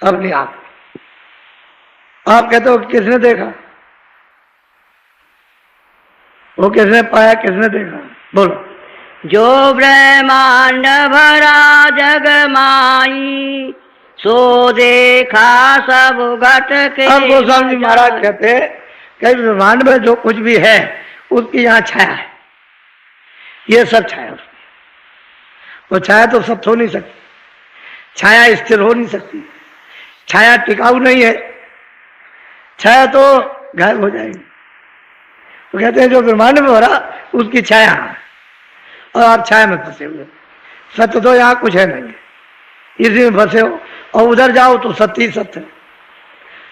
अपनी आंख। आप कहते हो किसने देखा, वो किसने पाया, किसने देखा? बोलो। जो ब्रह्मांड भरा जग माई, सो देखा सब घट के। अब गोस्वामी जी महाराज कहते हैं कि ब्रह्मांड में जो कुछ भी है उसकी यहाँ छाया है, ये सब छाया। वो छाया तो सब हो नहीं सकती, छाया स्थिर हो नहीं सकती, छाया टिकाऊ नहीं है, छाया तो गायब हो जाएगी। तो कहते हैं जो ब्रह्मांड में हो रहा उसकी छाया है, और आप छाया में फंसे हुए। सत्य तो यहाँ कुछ है नहीं, इसी में फंसे हो, और उधर जाओ तो सत्य ही सत्य,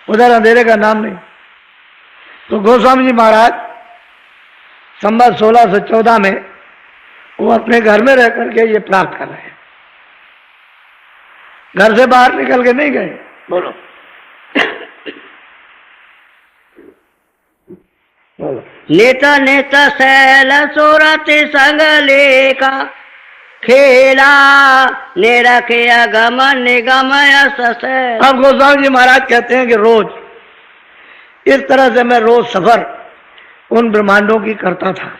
उधर अंधेरे का नाम नहीं। तो गोस्वामी जी महाराज संवत 16 से 14 में वो अपने घर में रह करके ये प्राप्त कर रहे हैं, घर से बाहर निकल के नहीं गए। बोलो। बोलो। नित नित शैल सुरत संग लेका, खेला निरखे अगम निगम यश। अब गोस्वामी जी महाराज कहते हैं कि रोज इस तरह से मैं रोज सफर उन ब्रह्मांडों की करता था।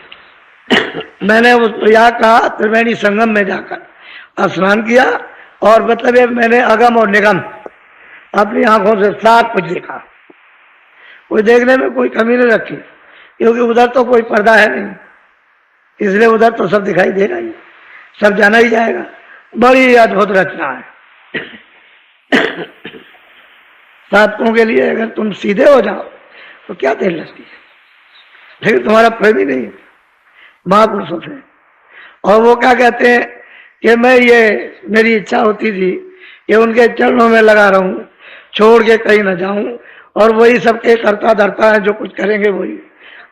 मैंने उस प्रयाग का त्रिवेणी संगम में जाकर स्नान किया, और मतलब ये मैंने अगम और निगम अपनी आंखों से साफ कुछ देखा। कोई देखने में कोई कमी नहीं रखी, क्योंकि उधर तो कोई पर्दा है नहीं, इसलिए उधर तो सब दिखाई देगा ही, सब जाना ही जाएगा। बड़ी अद्भुत रचना है। साधकों के लिए अगर तुम सीधे हो जाओ तो क्या देर लगती है, लेकिन तुम्हारा प्रेम ही नहीं है। महापुरुषों से। और वो क्या कहते हैं कि मैं ये मेरी इच्छा होती थी कि उनके चरणों में लगा रहूं, छोड़ के कहीं न जाऊं, और वही सबके करता धरता है, जो कुछ करेंगे वही।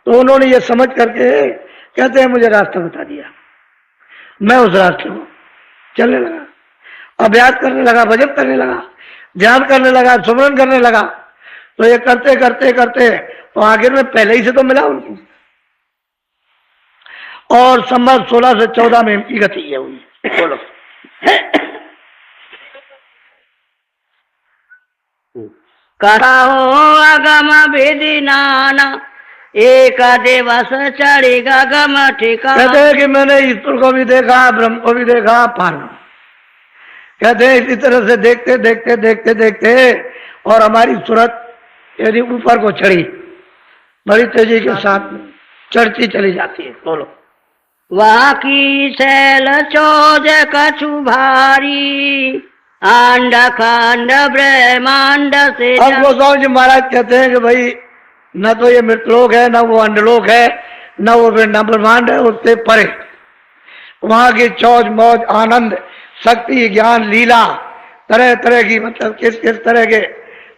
तो उन्होंने ये समझ करके कहते हैं मुझे रास्ता बता दिया। मैं उस रास्ते को चलने लगा, अभ्यास करने लगा, भजन करने लगा, ध्यान करने लगा, सुमरन करने लगा। तो ये करते करते करते तो आखिर में पहले ही से तो मिला उनको, और संवत 16 से 14 में इनकी गति ये हुई। बोलो। कहो अगम विधि नाना, एक दिवस चढ़ेगा गम ठिकाना। कहते हैं कि मैंने ईश्वर को भी देखा, ब्रह्म को भी देखा, पार। कहते हैं इसी तरह से देखते देखते देखते देखते और हमारी सूरत यदि ऊपर को चढ़ी, बड़ी तेजी के साथ चढ़ती चली जाती है। बोलो। वहाँ की शैल चोज कछु भारी, आंड खंड ब्रह्मांड से। अब गोस्वामी जी महाराज कहते हैं कि भाई न तो ये मृतलोक है, न वो अंडलोक है, न वो ब्रह्मांड है, उससे परे वहां की चौज मौज आनंद शक्ति ज्ञान लीला तरह तरह की, मतलब किस किस तरह के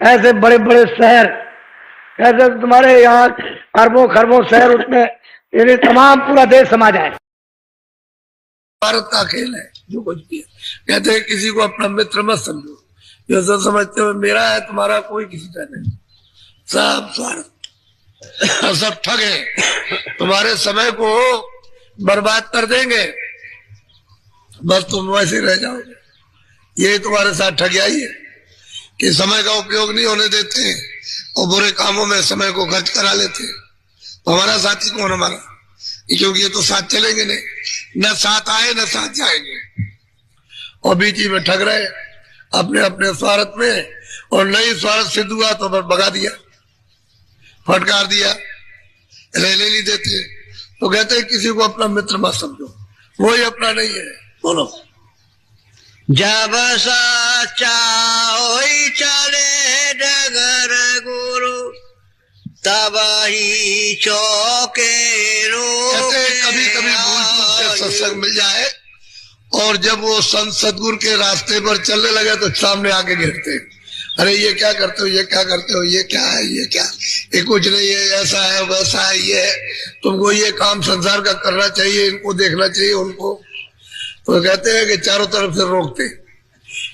ऐसे बड़े बड़े शहर, ऐसे तुम्हारे यहाँ अरबों खरबों शहर, उसमें ये तमाम पूरा देश समा जाए। भारत का खेल है जो कुछ भी है। कहते हैं किसी को अपना मित्र मत समझो, जो सब समझते हो मेरा है, तुम्हारा कोई किसी का नहीं, सब स्वार्थ, सब ठग है, तुम्हारे समय को बर्बाद कर देंगे, बस तुम वैसे रह जाओगे। यही तुम्हारे साथ ठगियाई है कि समय का उपयोग नहीं होने देते और बुरे कामों में समय को खर्च करा लेते। तो हमारा साथी कौन हमारा, क्योंकि ये तो साथ चलेंगे नहीं, न साथ आए न साथ जाएंगे, और बीच ही में ठग रहे अपने अपने स्वार्थ में, और नहीं स्वार्थ सिद्ध हुआ तो बस भगा दिया, फटकार दिया, ले नहीं देते। तो कहते हैं किसी को अपना मित्र मत समझो, वही अपना नहीं है। बोलो। जब सच्चा होई चले डगर गुरु, तब ही चौके कहते हैं कभी कभी भूल चूक से सत्संग मिल जाए, और जब वो संत सदगुरु के रास्ते पर चलने लगे तो सामने आके गिरते, अरे ये क्या करते हो, ये क्या करते हो, ये क्या है, ये क्या, ये कुछ नहीं है, ऐसा है वैसा है, ये है, तुमको ये काम संसार का करना चाहिए, इनको देखना चाहिए उनको। तो कहते हैं कि चारों तरफ से रोकते,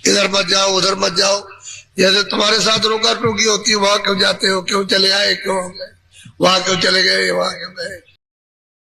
इधर मत जाओ उधर मत जाओ, जैसे तुम्हारे साथ रोका टोकी होती है, वहां क्यों जाते हो, क्यों चले आए, क्यों वहां क्यों चले गए, वहां क्यों गए।